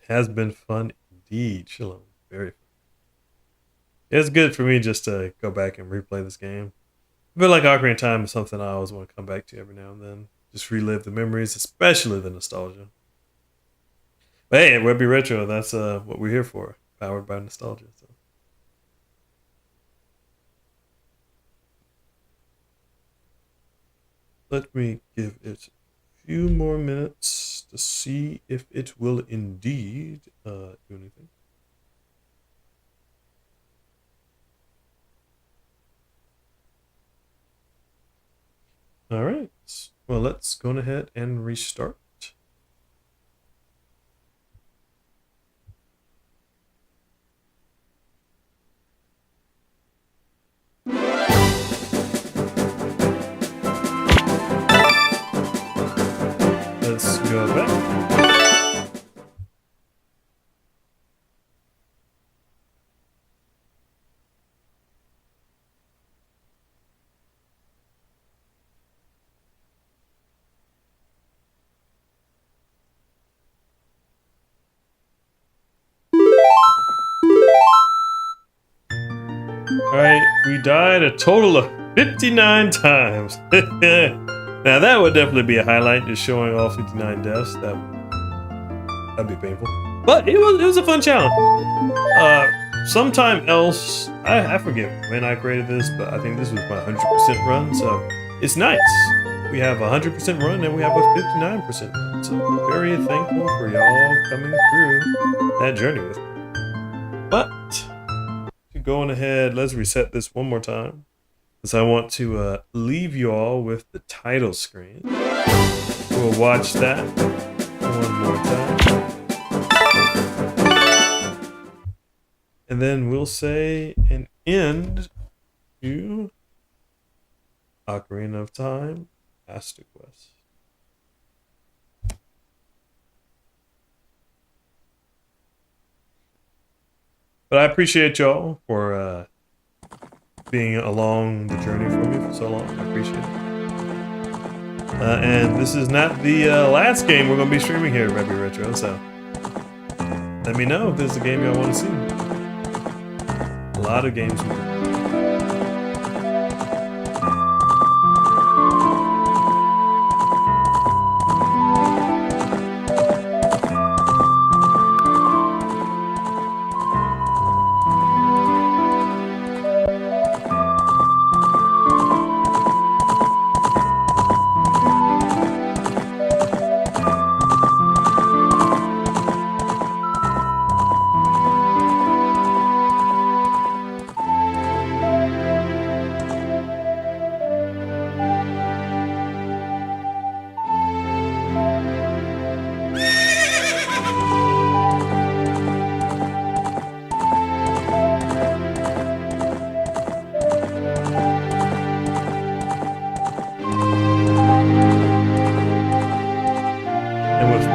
Speaker 1: Has been fun indeed. Chillin'. Very fun. It's good for me just to go back and replay this game. I feel like Ocarina of Time is something I always want to come back to every now and then. Just relive the memories, especially the nostalgia. But hey, at Webby Retro, that's what we're here for. Powered by nostalgia. So. Let me give it a few more minutes to see if it will indeed do anything. All right. Well, let's go ahead and restart. Let's go back. Alright, we died a total of 59 times. Now that would definitely be a highlight, just showing all 59 deaths. That'd be painful. But it was a fun challenge. Sometime else, I forget when I created this, but I think this was my 100% run, so it's nice. We have a 100% run and we have a 59% run. So very thankful for y'all coming through that journey with me. But going ahead, let's reset this one more time, because I want to leave you all with the title screen. We'll watch that one more time, and then we'll say an end to Ocarina of Time Master Quest. But I appreciate y'all for being along the journey for me for so long. I appreciate it. And this is not the last game we're going to be streaming here at Webby Retro, so let me know if there's a game y'all want to see. A lot of games.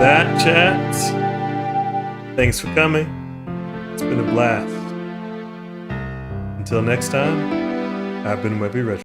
Speaker 1: That, chat. Thanks for coming. It's been a blast. Until next time, I've been Webby Retro.